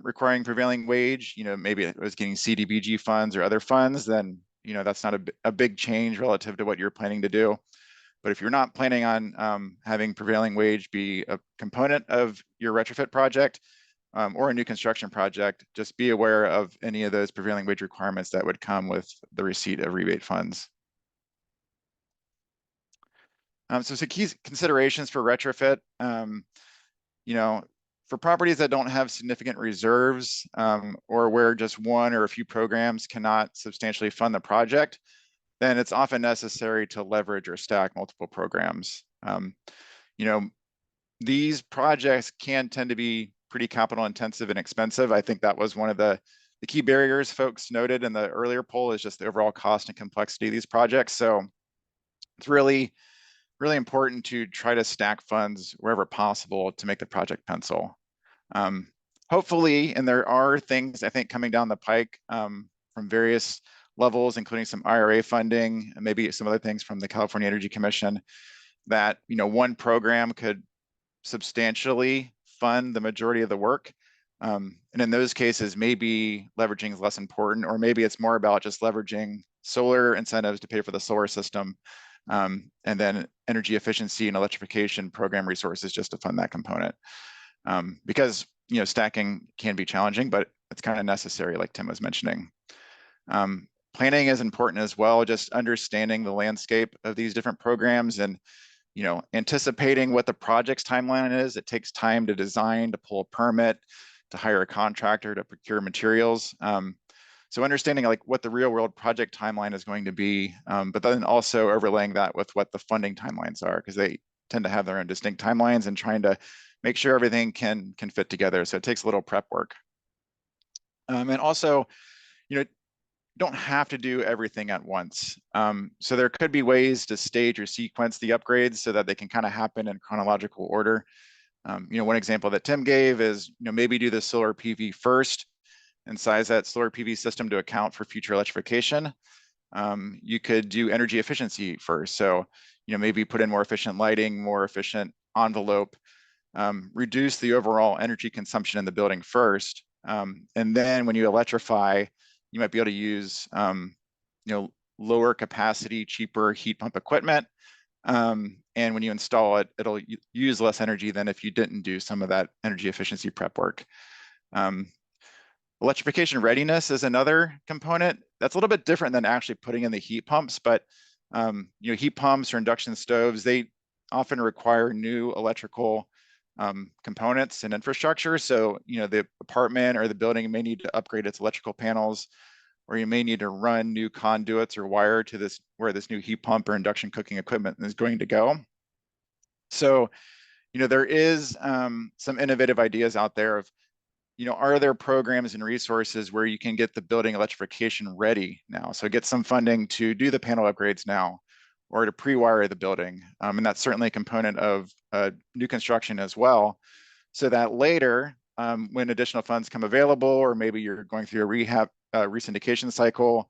requiring prevailing wage, maybe it was getting CDBG funds or other funds, then, that's not a big change relative to what you're planning to do. But if you're not planning on having prevailing wage be a component of your retrofit project or a new construction project, just be aware of any of those prevailing wage requirements that would come with the receipt of rebate funds. So some key considerations for retrofit, for properties that don't have significant reserves or where just one or a few programs cannot substantially fund the project, then it's often necessary to leverage or stack multiple programs. These projects can tend to be pretty capital intensive and expensive. I think that was one of the key barriers folks noted in the earlier poll, is just the overall cost and complexity of these projects. So it's really important to try to stack funds wherever possible to make the project pencil. Hopefully, and there are things I think coming down the pike from various levels, including some IRA funding and maybe some other things from the California Energy Commission, that one program could substantially fund the majority of the work. And in those cases, maybe leveraging is less important, or maybe it's more about just leveraging solar incentives to pay for the solar system, and then energy efficiency and electrification program resources just to fund that component. Because stacking can be challenging, but it's kind of necessary, like Tim was mentioning. Planning is important as well, just understanding the landscape of these different programs and anticipating what the project's timeline is. It takes time to design, to pull a permit, to hire a contractor, to procure materials. So understanding like what the real world project timeline is going to be, but then also overlaying that with what the funding timelines are, because they tend to have their own distinct timelines, and trying to make sure everything can fit together. So it takes a little prep work. And also, don't have to do everything at once. So there could be ways to stage or sequence the upgrades so that they can kind of happen in chronological order. One example that Tim gave is, maybe do the solar PV first and size that solar PV system to account for future electrification. You could do energy efficiency first. So, maybe put in more efficient lighting, more efficient envelope, reduce the overall energy consumption in the building first. And then when you electrify, you might be able to use, lower capacity, cheaper heat pump equipment. And when you install it, it'll use less energy than if you didn't do some of that energy efficiency prep work. Electrification readiness is another component that's a little bit different than actually putting in the heat pumps, but heat pumps or induction stoves, they often require new electrical components and infrastructure. So, the apartment or the building may need to upgrade its electrical panels, or you may need to run new conduits or wire to this where this new heat pump or induction cooking equipment is going to go. So, there is some innovative ideas out there of, are there programs and resources where you can get the building electrification ready now? So get some funding to do the panel upgrades now, or to pre-wire the building. And that's certainly a component of new construction as well, so that later, when additional funds come available, or maybe you're going through a rehab resyndication cycle,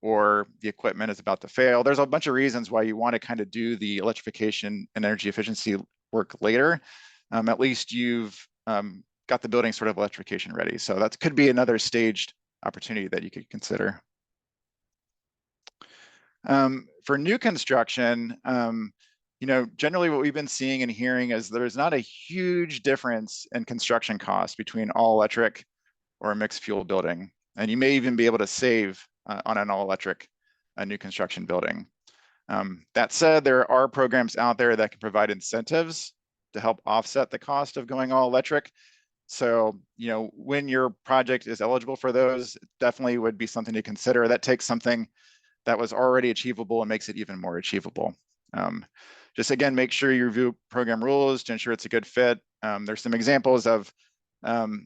or the equipment is about to fail, there's a bunch of reasons why you want to kind of do the electrification and energy efficiency work later. At least you've got the building sort of electrification ready. So that could be another staged opportunity that you could consider. For new construction, generally what we've been seeing and hearing is there's not a huge difference in construction costs between all electric or a mixed fuel building. And you may even be able to save on an all electric new construction building. That said, there are programs out there that can provide incentives to help offset the cost of going all electric. So, when your project is eligible for those, it definitely would be something to consider. That takes something that was already achievable and makes it even more achievable. Just again, make sure you review program rules to ensure it's a good fit. There's some examples of, in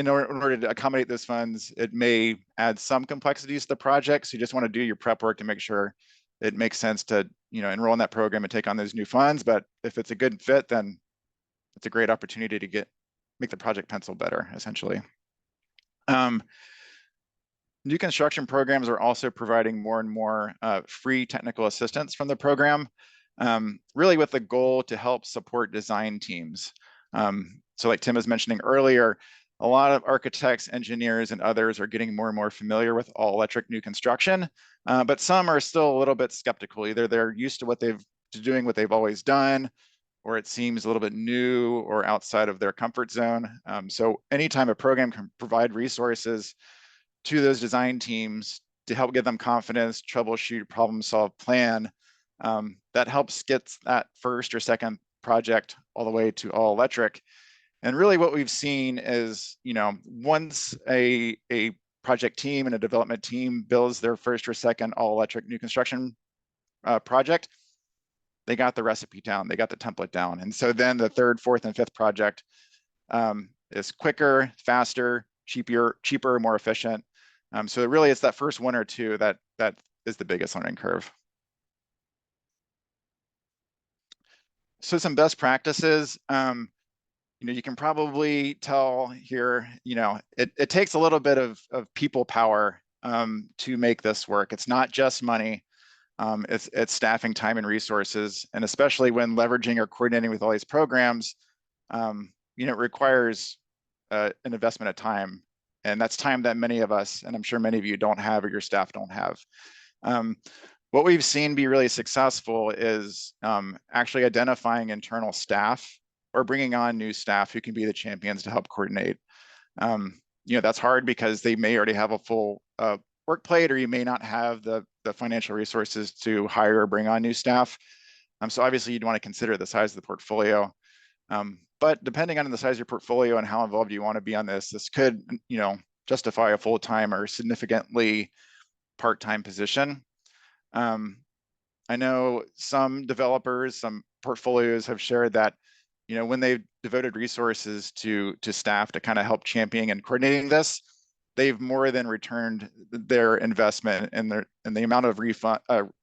order to accommodate those funds, it may add some complexities to the project. So you just want to do your prep work to make sure it makes sense to, enroll in that program and take on those new funds. But if it's a good fit, then it's a great opportunity to make the project pencil better, essentially. New construction programs are also providing more and more free technical assistance from the program, really with the goal to help support design teams. So like Tim was mentioning earlier, a lot of architects, engineers, and others are getting more and more familiar with all electric new construction, but some are still a little bit skeptical. Either they're used to doing what they've always done, or it seems a little bit new or outside of their comfort zone. So anytime a program can provide resources to those design teams to help give them confidence, troubleshoot, problem solve, plan, that helps get that first or second project all the way to all electric. And really what we've seen is, once a project team and a development team builds their first or second all electric new construction project, they got the recipe down, they got the template down. And so then the third, fourth, and fifth project is quicker, faster, cheaper, more efficient. So really it's that first one or two that is the biggest learning curve. So some best practices, you can probably tell here, it takes a little bit of people power to make this work. It's not just money. It's staffing, time, and resources, and especially when leveraging or coordinating with all these programs, it requires an investment of time, and that's time that many of us, and I'm sure many of you don't have, or your staff don't have. What we've seen be really successful is actually identifying internal staff or bringing on new staff who can be the champions to help coordinate. That's hard because they may already have a full work plate, or you may not have the financial resources to hire or bring on new staff. So obviously you'd want to consider the size of the portfolio. But depending on the size of your portfolio and how involved you want to be on this could, justify a full-time or significantly part-time position. I know some developers, some portfolios have shared that, when they've devoted resources to staff to kind of help championing and coordinating this, they've more than returned their investment and the amount of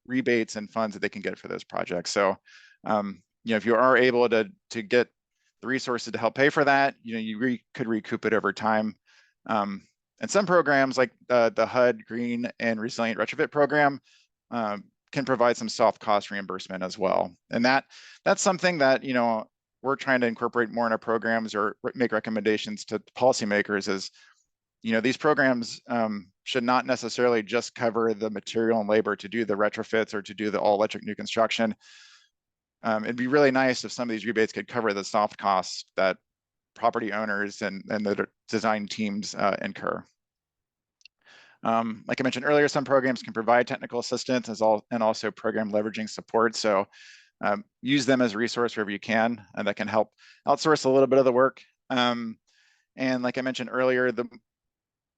rebates and funds that they can get for those projects. So, if you are able to get the resources to help pay for that, you could recoup it over time. And some programs like the HUD Green and Resilient Retrofit program can provide some soft cost reimbursement as well. And that's something that, you know, we're trying to incorporate more in our programs or make recommendations to policymakers is, you know, these programs should not necessarily just cover the material and labor to do the retrofits or to do the all electric new construction. It'd be really nice if some of these rebates could cover the soft costs that property owners and the design teams incur. Like I mentioned earlier, some programs can provide technical assistance and also program leveraging support. So use them as a resource wherever you can, and that can help outsource a little bit of the work. And like I mentioned earlier, the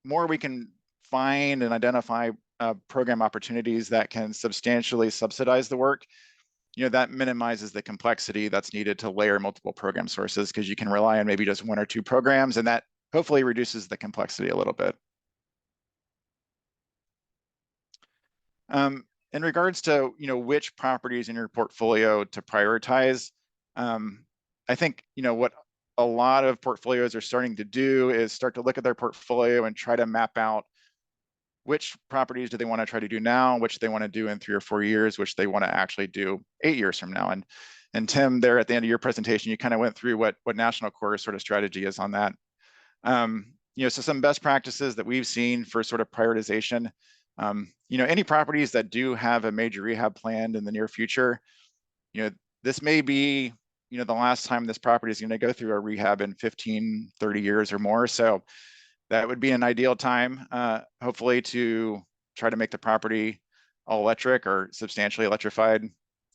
more we can find and identify program opportunities that can substantially subsidize the work, you know, that minimizes the complexity that's needed to layer multiple program sources, because you can rely on maybe just one or two programs, and that hopefully reduces the complexity a little bit. In regards to, you know, which properties in your portfolio to prioritize, I think, you know, what a lot of portfolios are starting to do is start to look at their portfolio and try to map out which properties do they want to try to do now, which they want to do in 3 or 4 years, which they want to actually do 8 years from now. And Tim, there at the end of your presentation, you kind of went through what National Corps sort of strategy is on that. You know, so some best practices that we've seen for sort of prioritization. You know, any properties that do have a major rehab planned in the near future, you know, this may be, you know, the last time this property is going to go through a rehab in 15, 30 years or more. So that would be an ideal time, hopefully, to try to make the property all electric or substantially electrified,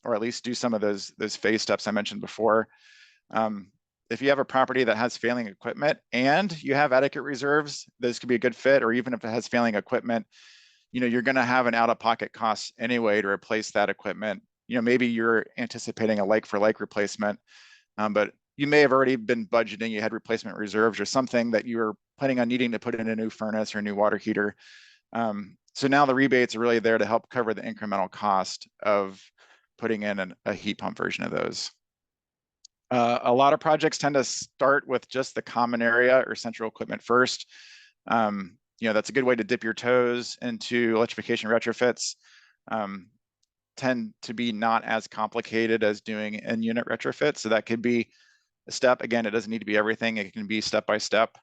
or at least do some of those phase steps I mentioned before. If you have a property that has failing equipment and you have adequate reserves, this could be a good fit. Or even if it has failing equipment, you know, you're going to have an out-of-pocket cost anyway to replace that equipment. You know, maybe you're anticipating a like-for-like replacement, but you may have already been budgeting, you had replacement reserves or something that you were planning on needing to put in a new furnace or a new water heater. So now the rebates are really there to help cover the incremental cost of putting in a heat pump version of those. A lot of projects tend to start with just the common area or central equipment first. You know, that's a good way to dip your toes into electrification retrofits. Tend to be not as complicated as doing in-unit retrofits. So that could be a step. Again, it doesn't need to be everything. It can be step by step.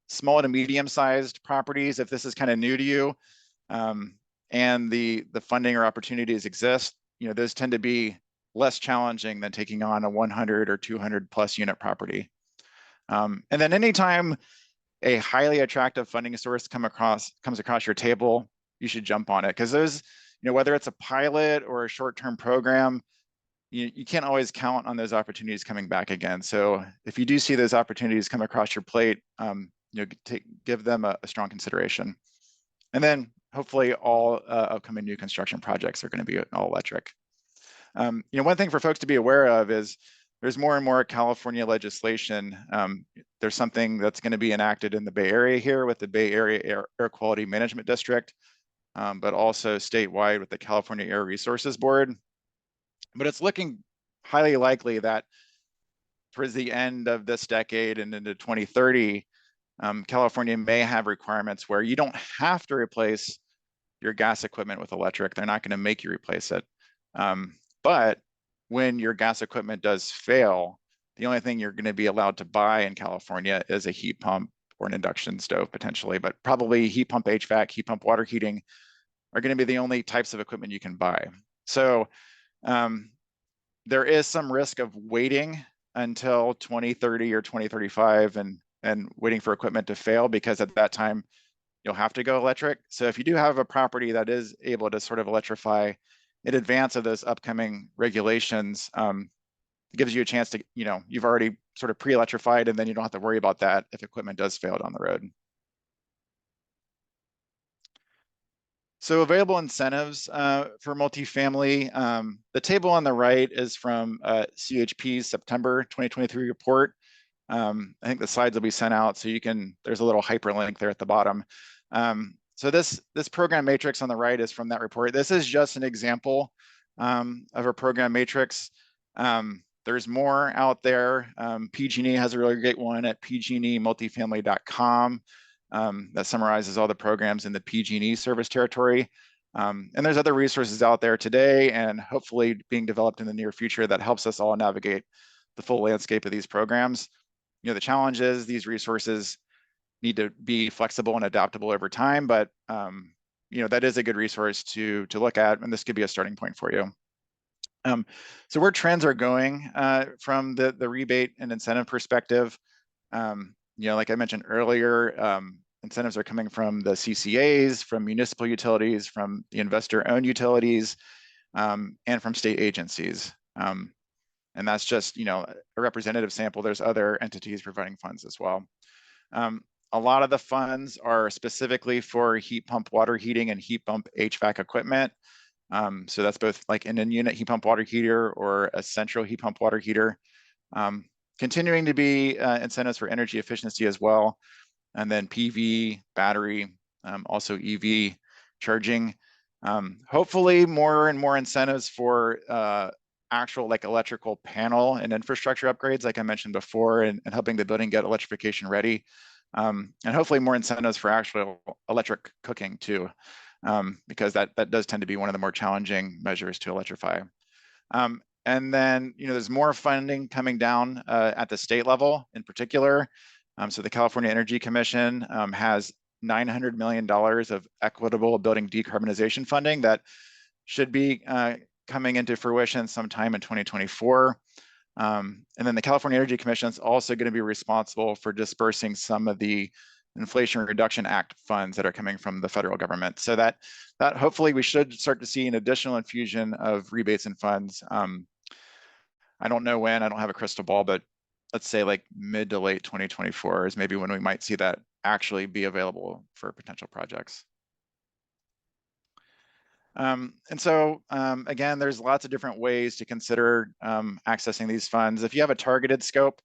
Small to medium-sized properties, if this is kind of new to you, and the funding or opportunities exist, you know, those tend to be less challenging than taking on a 100 or 200 plus unit property. And then anytime a highly attractive funding source comes across your table, you should jump on it, because those, you know, whether it's a pilot or a short-term program, you can't always count on those opportunities coming back again. So if you do see those opportunities come across your plate, you know, give them a strong consideration. And then hopefully all upcoming new construction projects are going to be all electric. You know, one thing for folks to be aware of is there's more and more California legislation. There's something that's going to be enacted in the Bay Area here with the Bay Area Air Quality Management District, but also statewide with the California Air Resources Board. But it's looking highly likely that towards the end of this decade and into 2030, California may have requirements where you don't have to replace your gas equipment with electric. They're not going to make you replace it. But when your gas equipment does fail, the only thing you're going to be allowed to buy in California is a heat pump or an induction stove potentially, but probably heat pump HVAC, heat pump water heating are going to be the only types of equipment you can buy. So there is some risk of waiting until 2030 or 2035 and waiting for equipment to fail, because at that time you'll have to go electric. So if you do have a property that is able to sort of electrify in advance of those upcoming regulations, it gives you a chance to, you know, you've already sort of pre-electrified, and then you don't have to worry about that if equipment does fail down the road. So available incentives for multifamily. The table on the right is from CHP's September 2023 report. I think the slides will be sent out, so you can, there's a little hyperlink there at the bottom. So this program matrix on the right is from that report. This is just an example of a program matrix. There's more out there. PG&E has a really great one at pgnemultifamily.com. that summarizes all the programs in the PG&E service territory. And there's other resources out there today and hopefully being developed in the near future that helps us all navigate the full landscape of these programs. The challenge is these resources need to be flexible and adaptable over time, but that is a good resource to look at, and this could be a starting point for you. So where trends are going from the rebate and incentive perspective, like I mentioned earlier, incentives are coming from the CCAs, from municipal utilities, from the investor-owned utilities, and from state agencies. And that's just, a representative sample. There's other entities providing funds as well. A lot of the funds are specifically for heat pump water heating and heat pump HVAC equipment. So that's both like an in-unit heat pump water heater or a central heat pump water heater. Continuing to be incentives for energy efficiency as well. And then PV, battery, also EV charging. Hopefully more and more incentives for actual like electrical panel and infrastructure upgrades, like I mentioned before, and helping the building get electrification ready. And hopefully more incentives for actual electric cooking too, because that does tend to be one of the more challenging measures to electrify. And then, there's more funding coming down at the state level in particular. So the California Energy Commission has $900 million of equitable building decarbonization funding that should be coming into fruition sometime in 2024. And then the California Energy Commission is also going to be responsible for dispersing some of the Inflation Reduction Act funds that are coming from the federal government. So that hopefully we should start to see an additional infusion of rebates and funds. I don't know when, I don't have a crystal ball, but let's say like mid to late 2024 is maybe when we might see that actually be available for potential projects. And so again, there's lots of different ways to consider accessing these funds. If you have a targeted scope,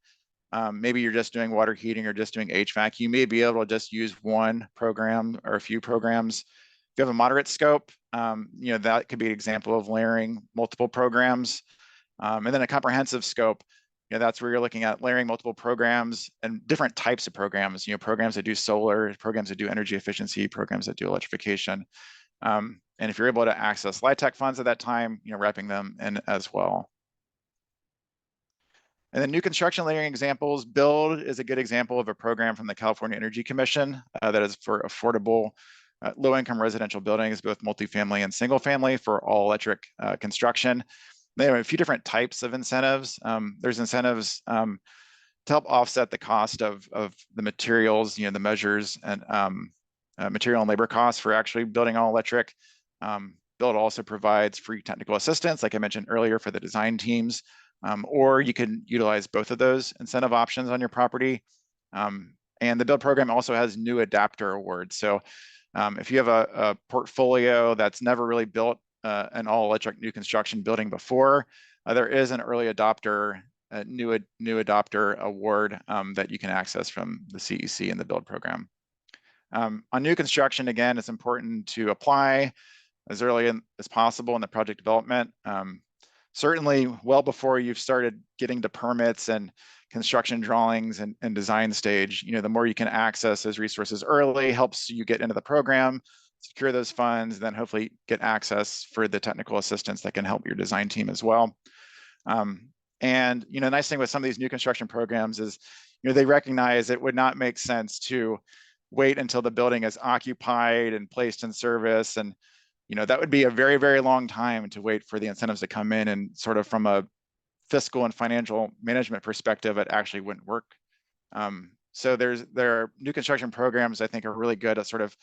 maybe you're just doing water heating or just doing HVAC, you may be able to just use one program or a few programs. If you have a moderate scope, that could be an example of layering multiple programs. And then a comprehensive scope, that's where you're looking at layering multiple programs and different types of programs, programs that do solar, programs that do energy efficiency, programs that do electrification. And if you're able to access LIHTC funds at that time, wrapping them in as well. And then new construction layering examples. Build is a good example of a program from the California Energy Commission that is for affordable low-income residential buildings, both multifamily and single family, for all electric construction. They have a few different types of incentives. There's incentives to help offset the cost of the materials, the measures and material and labor costs for actually building all electric. Build also provides free technical assistance, like I mentioned earlier, for the design teams, or you can utilize both of those incentive options on your property. And the Build program also has new adapter awards. So if you have a portfolio that's never really built an all electric new construction building before, there is an early adopter, new adopter award that you can access from the CEC and the Build program. On new construction, again, it's important to apply as early as possible in the project development. Certainly well before you've started getting to permits and construction drawings and design stage, the more you can access those resources early helps you get into the program, secure those funds, then hopefully get access for the technical assistance that can help your design team as well. And the nice thing with some of these new construction programs is, they recognize it would not make sense to wait until the building is occupied and placed in service. And, that would be a very, very long time to wait for the incentives to come in, and sort of from a fiscal and financial management perspective, it actually wouldn't work. So there are new construction programs I think are really good at sort of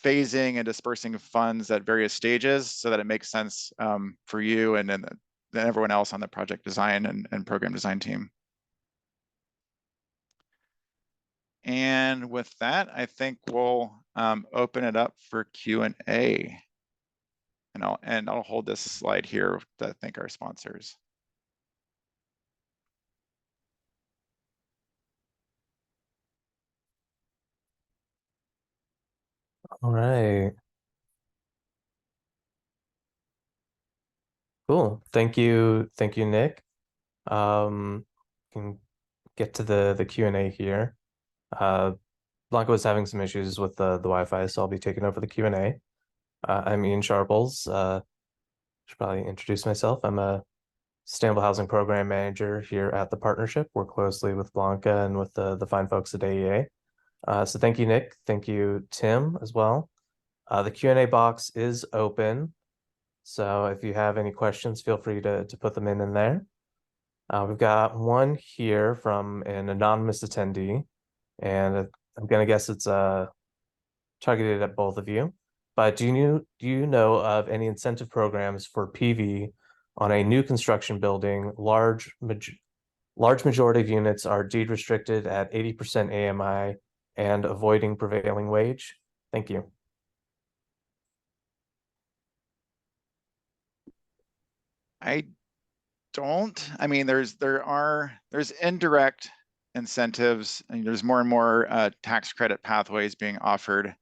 phasing and dispersing funds at various stages so that it makes sense for you and then everyone else on the project design and program design team. And with that, I think we'll open it up for Q&A. And I'll hold this slide here to thank our sponsors. All right. Cool. Thank you, Nick. Can get to the Q&A here. Blanca was having some issues with the Wi-Fi, so I'll be taking over the Q&A. I'm Ian Sharples. Should probably introduce myself. I'm a Sustainable Housing Program Manager here at the partnership. Work closely with Blanca and with the fine folks at AEA. So thank you, Nick. Thank you, Tim, as well. The Q&A box is open. So if you have any questions, feel free to put them in there. We've got one here from an anonymous attendee, and I'm gonna guess it's targeted at both of you. But do you know of any incentive programs for PV on a new construction building? Large majority of units are deed restricted at 80% AMI and avoiding prevailing wage. Thank you. I don't. I mean, there's indirect incentives, and there's more and more tax credit pathways being offered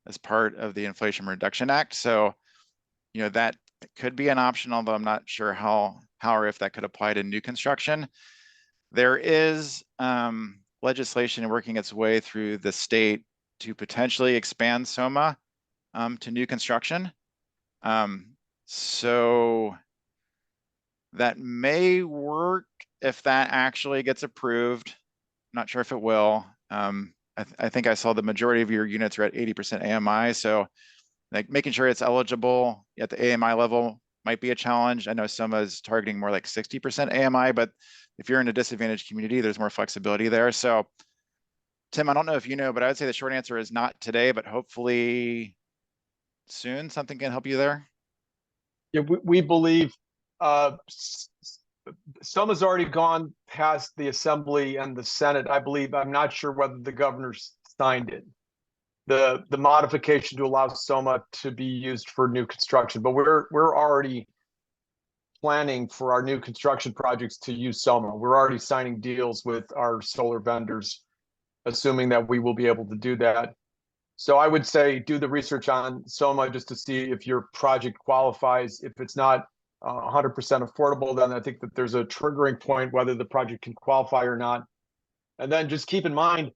as part of the Inflation Reduction Act. So, you know, that could be an option, although I'm not sure how or if that could apply to new construction. There is legislation working its way through the state to potentially expand SOMA to new construction. So that may work if that actually gets approved. I'm not sure if it will. I think I saw the majority of your units are at 80% AMI. So like making sure it's eligible at the AMI level might be a challenge. I know SOMA is targeting more like 60% AMI, but if you're in a disadvantaged community, there's more flexibility there. So Tim, I don't know if you know, but I would say the short answer is not today, but hopefully soon something can help you there. Yeah, we believe SOMA's already gone past the Assembly and the Senate. I believe, I'm not sure whether the governor's signed it. The modification to allow SOMA to be used for new construction, but we're already planning for our new construction projects to use SOMA. We're already signing deals with our solar vendors, assuming that we will be able to do that. So I would say do the research on SOMA just to see if your project qualifies. If it's not 100% affordable, then I think that there's a triggering point whether the project can qualify or not. And then just keep in mind,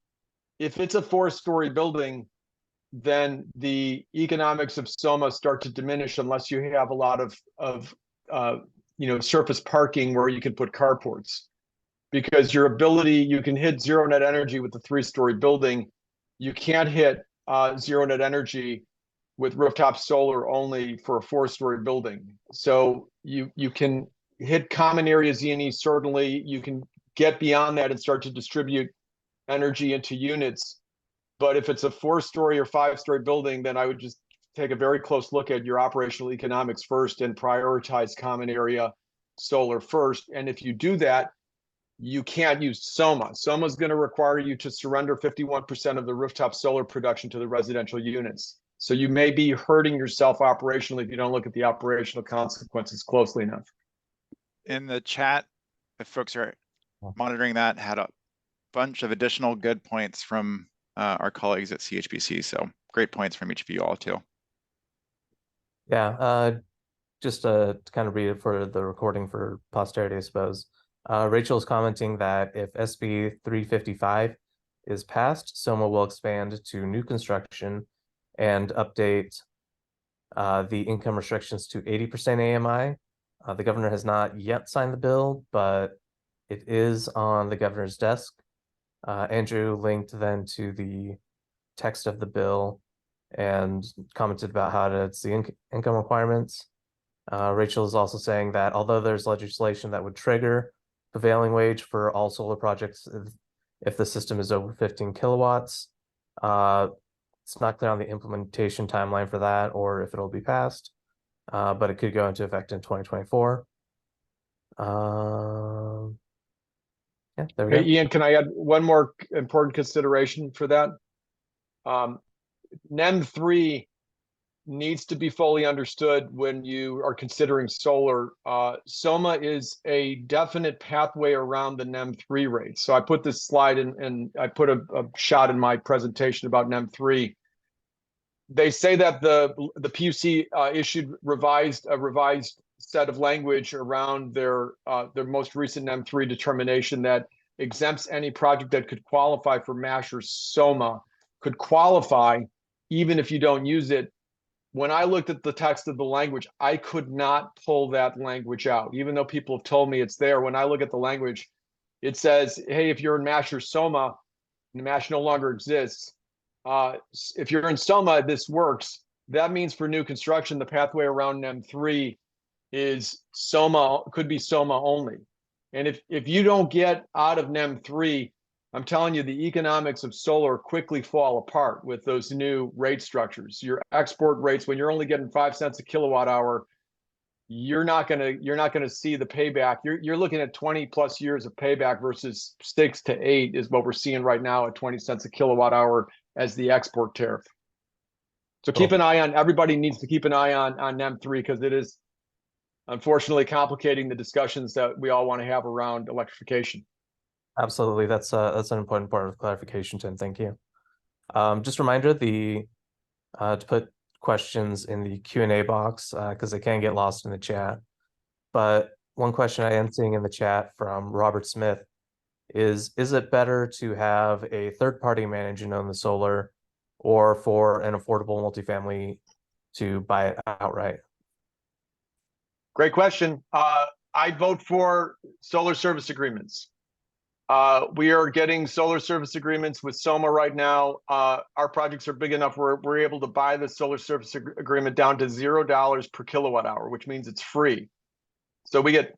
if it's a 4-story building, then the economics of SOMA start to diminish unless you have a lot of surface parking where you can put carports. Because your ability, you can hit zero net energy with a 3-story building. You can't hit zero net energy with rooftop solar only for a 4-story building. So you can hit common areas E&E, certainly. You can get beyond that and start to distribute energy into units. But if it's a 4-story or 5-story building, then I would just take a very close look at your operational economics first and prioritize common area solar first. And if you do that, you can't use SOMA. SOMA is going to require you to surrender 51% of the rooftop solar production to the residential units. So you may be hurting yourself operationally if you don't look at the operational consequences closely enough. In the chat, if folks are monitoring that, had a bunch of additional good points from our colleagues at CHBC. So great points from each of you all too. Yeah, just to kind of read it for the recording for posterity, I suppose. Rachel's commenting that if SB 355 is passed, SOMA will expand to new construction and update the income restrictions to 80% AMI. The governor has not yet signed the bill, but it is on the governor's desk. Andrew linked then to the text of the bill and commented about how it's the income requirements. Rachel is also saying that although there's legislation that would trigger prevailing wage for all solar projects if the system is over 15 kilowatts, it's not clear on the implementation timeline for that or if it'll be passed, but it could go into effect in 2024. Yeah, there we go. Ian, can I add one more important consideration for that? NEM 3 needs to be fully understood when you are considering solar. SOMA is a definite pathway around the NEM 3 rate. So I put this slide in, and I put a shot in my presentation about NEM 3. They say that the PUC issued a revised set of language around their most recent NEM 3 determination that exempts any project that could qualify for MASH or SOMA could qualify even if you don't use it. When I looked at the text of the language, I could not pull that language out, even though people have told me it's there. When I look at the language, it says, hey, if you're in MASH or SOMA, and MASH no longer exists, if you're in SOMA, this works. That means for new construction, the pathway around NEM3 is SOMA, could be SOMA only. And if you don't get out of NEM3, I'm telling you, the economics of solar quickly fall apart with those new rate structures. Your export rates, when you're only getting 5 cents a kilowatt hour, you're not gonna see the payback. You're looking at 20 plus years of payback versus 6 to 8 is what we're seeing right now at 20 cents a kilowatt hour as the export tariff. So keep an eye on, everybody needs to keep an eye on NEM3 because it is unfortunately complicating the discussions that we all want to have around electrification. Absolutely, that's an important part of clarification, Tim. Thank you. Just a reminder, to put questions in the Q&A box because they can get lost in the chat. But one question I am seeing in the chat from Robert Smith is it better to have a third party manage and own the solar, or for an affordable multifamily to buy it outright? Great question. I vote for solar service agreements. We are getting solar service agreements with SOMA right now. Our projects are big enough where we're able to buy the solar service agreement down to $0 per kilowatt hour, which means it's free. So we get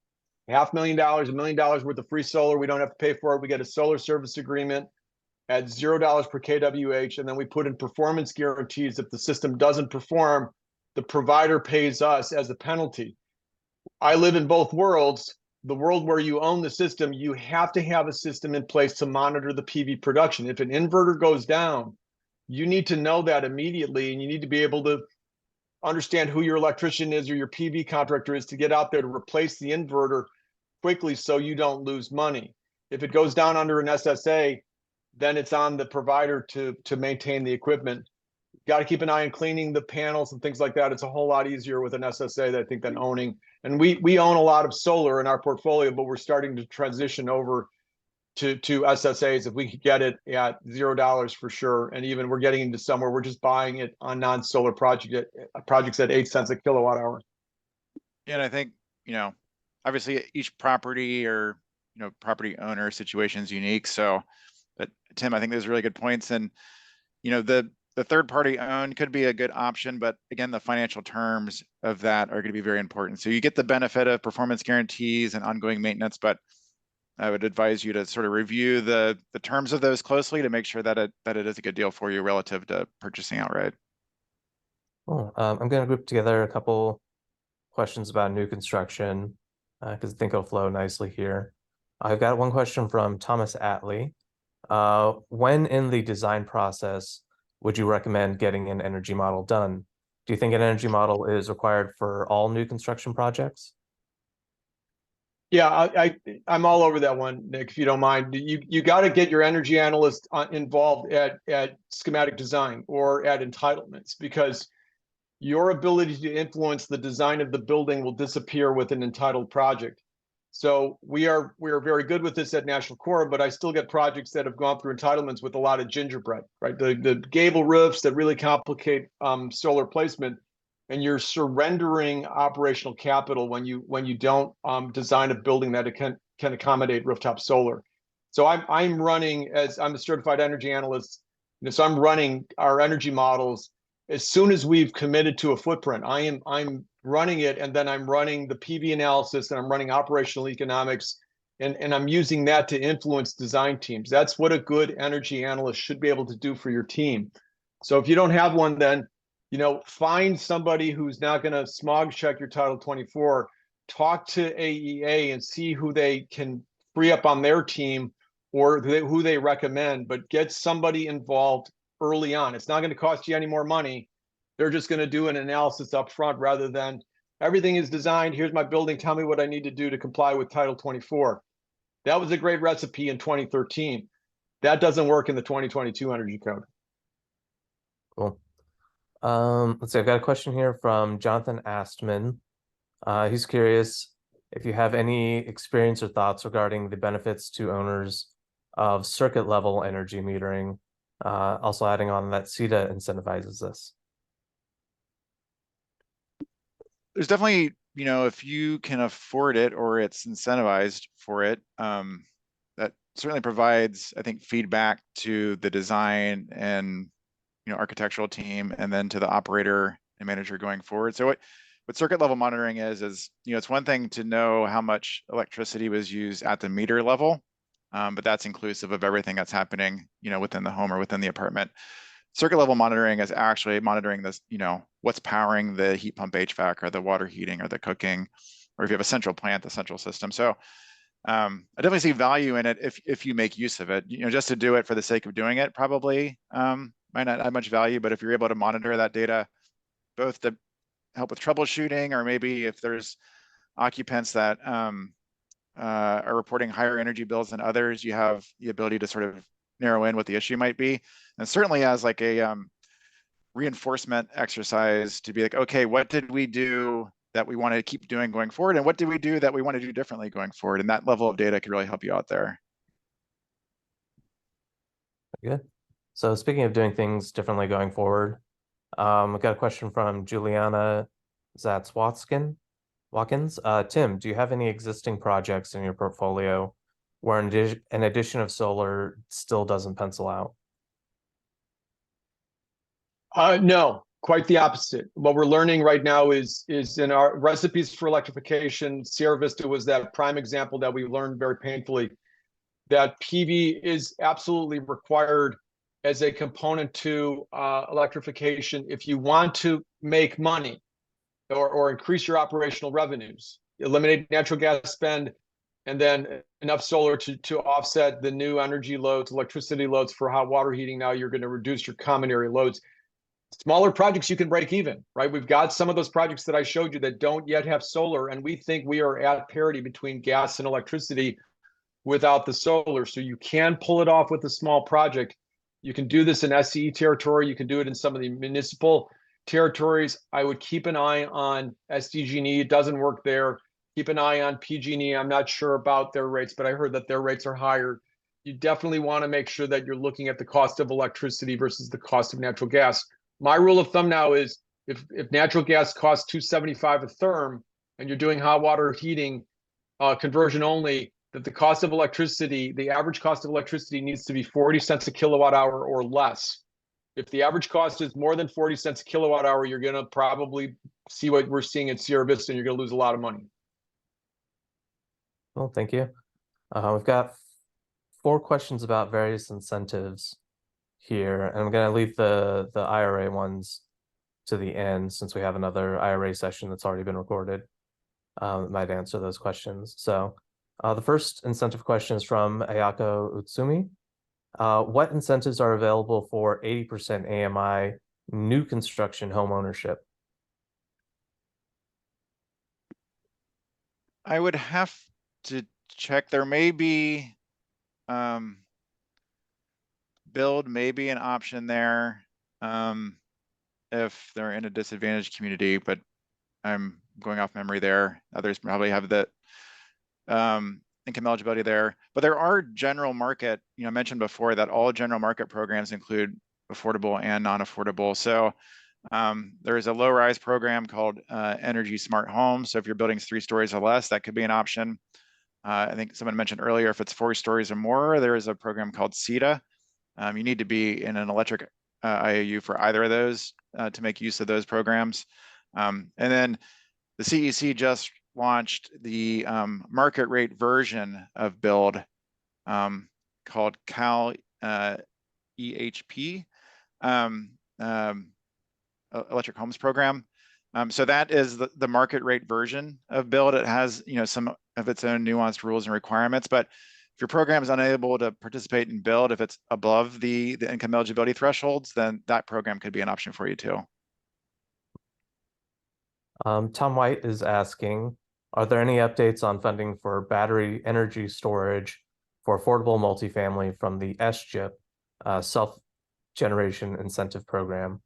$500,000, $1 million worth of free solar. We don't have to pay for it. We get a solar service agreement at $0 per kWh, and then we put in performance guarantees. If the system doesn't perform, the provider pays us as a penalty. I live in both worlds. The world where you own the system, you have to have a system in place to monitor the PV production. If an inverter goes down, you need to know that immediately, and you need to be able to understand who your electrician is or your PV contractor is to get out there to replace the inverter quickly so you don't lose money. If it goes down under an SSA, then it's on the provider to maintain the equipment. Got to keep an eye on cleaning the panels and things like that. It's a whole lot easier with an SSA, I think, than owning. And we own a lot of solar in our portfolio, but we're starting to transition over to SSAs if we could get it at $0 for sure. And even we're getting into somewhere we're just buying it on non-solar projects at 8 cents a kilowatt hour. Yeah, and I think, obviously each property or, property owner situation is unique. So, but Tim, I think those are really good points. And, the third party owned could be a good option, but again, the financial terms of that are going to be very important. So you get the benefit of performance guarantees and ongoing maintenance, but I would advise you to sort of review the terms of those closely to make sure that it is a good deal for you relative to purchasing outright. Cool. I'm going to group together a couple questions about new construction because I think it'll flow nicely here. I've got one question from Thomas Atley. When in the design process would you recommend getting an energy model done? Do you think an energy model is required for all new construction projects? Yeah, I'm all over that one, Nick, if you don't mind. You got to get your energy analyst involved at schematic design or at entitlements, because your ability to influence the design of the building will disappear with an entitled project. So we are very good with this at National Core, but I still get projects that have gone through entitlements with a lot of gingerbread, right? The gable roofs that really complicate solar placement, and you're surrendering operational capital when you don't design a building that it can accommodate rooftop solar. So I'm running, as I'm a certified energy analyst, so I'm running our energy models as soon as we've committed to a footprint. I'm running it, and then I'm running the PV analysis, and I'm running operational economics, and I'm using that to influence design teams. That's what a good energy analyst should be able to do for your team. So if you don't have one, then find somebody who's not going to smog check your Title 24. Talk to AEA and see who they can free up on their team or who they recommend, but get somebody involved early on. It's not going to cost you any more money. They're just going to do an analysis up front rather than everything is designed. Here's my building. Tell me what I need to do to comply with Title 24. That was a great recipe in 2013. That doesn't work in the 2022 Energy Code. Cool. Let's see. I've got a question here from Jonathan Astman. He's curious if you have any experience or thoughts regarding the benefits to owners of circuit level energy metering, Also adding on that CETA incentivizes this. There's definitely, you know, if you can afford it or it's incentivized for it, that certainly provides, I think, feedback to the design and, you know, architectural team, and then to the operator and manager going forward. So what circuit level monitoring is, you know, it's one thing to know how much electricity was used at the meter level, but that's inclusive of everything that's happening, you know, within the home or within the apartment. Circuit level monitoring is actually monitoring this, you know, what's powering the heat pump HVAC or the water heating or the cooking, or if you have a central plant, the central system. So I definitely see value in it if you make use of it. You know, just to do it for the sake of doing it probably might not have much value, but if you're able to monitor that data, both to help with troubleshooting, or maybe if there's occupants that are reporting higher energy bills than others, you have the ability to sort of narrow in what the issue might be. And certainly as like a reinforcement exercise to be like, okay, what did we do that we want to keep doing going forward? And what did we do that we want to do differently going forward? And that level of data could really help you out there. Good. So speaking of doing things differently going forward, I've got a question from Juliana Watkins. Tim, do you have any existing projects in your portfolio where an addition of solar still doesn't pencil out? No, quite the opposite. What we're learning right now is in our recipes for electrification. Sierra Vista was that prime example that we learned very painfully, that PV is absolutely required as a component to electrification if you want to make money or increase your operational revenues, eliminate natural gas spend, and then enough solar to offset the new energy loads, electricity loads for hot water heating. Now you're going to reduce your common area loads. Smaller projects you can break even, right? We've got some of those projects that I showed you that don't yet have solar, and we think we are at parity between gas and electricity without the solar. So you can pull it off with a small project. You can do this in SCE territory. You can do it in some of the municipal territories. I would keep an eye on SDG&E. It doesn't work there. Keep an eye on PG&E. I'm not sure about their rates, but I heard that their rates are higher. You definitely want to make sure that you're looking at the cost of electricity versus the cost of natural gas. My rule of thumb now is if natural gas costs $2.75 a therm and you're doing hot water heating conversion only, that the cost of electricity, the average cost of electricity needs to be 40 cents a kilowatt hour or less. If the average cost is more than 40 cents a kilowatt hour, you're going to probably see what we're seeing at Sierra Vista, and you're going to lose a lot of money. Well, thank you. We've got 4 questions about various incentives here, and I'm going to leave the IRA ones to the end since we have another IRA session that's already been recorded. Might answer those questions. So the first incentive question is from Ayako Utsumi. What incentives are available for 80% AMI new construction home ownership? I would have to check. There may be build maybe an option there if they're in a disadvantaged community, but I'm going off memory there. Others probably have the income eligibility there, but there are general market, you know, I mentioned before that all general market programs include affordable and non-affordable. So there's a low-rise program called Energy Smart Home. So if your building's 3 stories or less, that could be an option. I think someone mentioned earlier, if it's 4 stories or more, there is a program called CETA. You need to be in an electric IOU for either of those to make use of those programs. And then the CEC just launched the market rate version of Build called Cal EHP, Electric Homes Program. So that is the market rate version of Build. It has, you know, some of its own nuanced rules and requirements, but if your program is unable to participate in Build, if it's above the income eligibility thresholds, then that program could be an option for you too. Tom White is asking, are there any updates on funding for battery energy storage for affordable multifamily from the SGIP self-generation incentive program?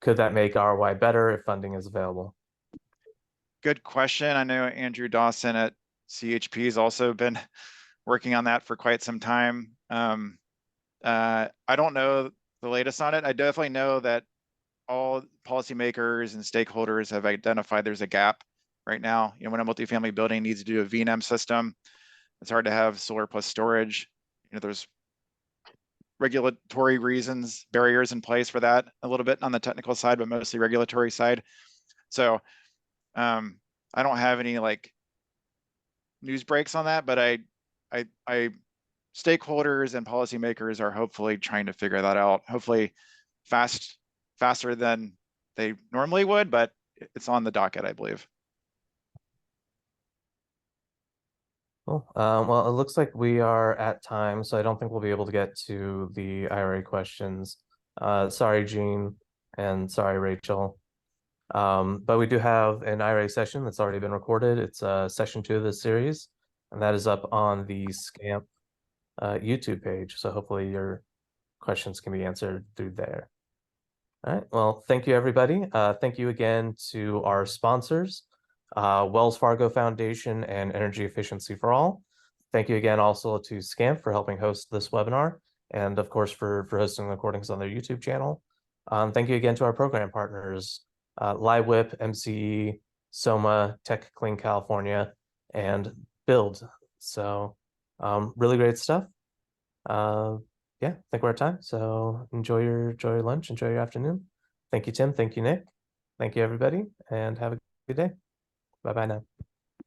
Could that make ROI better if funding is available? Good question. I know Andrew Dawson at CHP has also been working on that for quite some time. I don't know the latest on it. I definitely know that all policymakers and stakeholders have identified there's a gap right now. You know, when a multifamily building needs to do a VNEM system, it's hard to have solar plus storage. You know, there's regulatory reasons, barriers in place for that a little bit on the technical side, but mostly regulatory side. So I don't have any like news breaks on that, but I stakeholders and policymakers are hopefully trying to figure that out. Hopefully faster than they normally would, but it's on the docket, I believe. Cool. Well, it looks like we are at time, so I don't think we'll be able to get to the IRA questions. Sorry, Gene, and sorry, Rachel. But we do have an IRA session that's already been recorded. It's session 2 of this series, and that is up on the SCAMP YouTube page. So hopefully your questions can be answered through there. All right. Well, thank you, everybody. Thank you again to our sponsors, Wells Fargo Foundation and Energy Efficiency for All. Thank you again also to SCAMP for helping host this webinar, and of course for hosting the recordings on their YouTube channel. Thank you again to our program partners, LiveWhip, MCE, SOMA, Tech Clean California, and Build. So really great stuff. Yeah, I think we're at time. So enjoy your lunch, enjoy your afternoon. Thank you, Tim. Thank you, Nick. Thank you, everybody, and have a good day. Bye-bye now.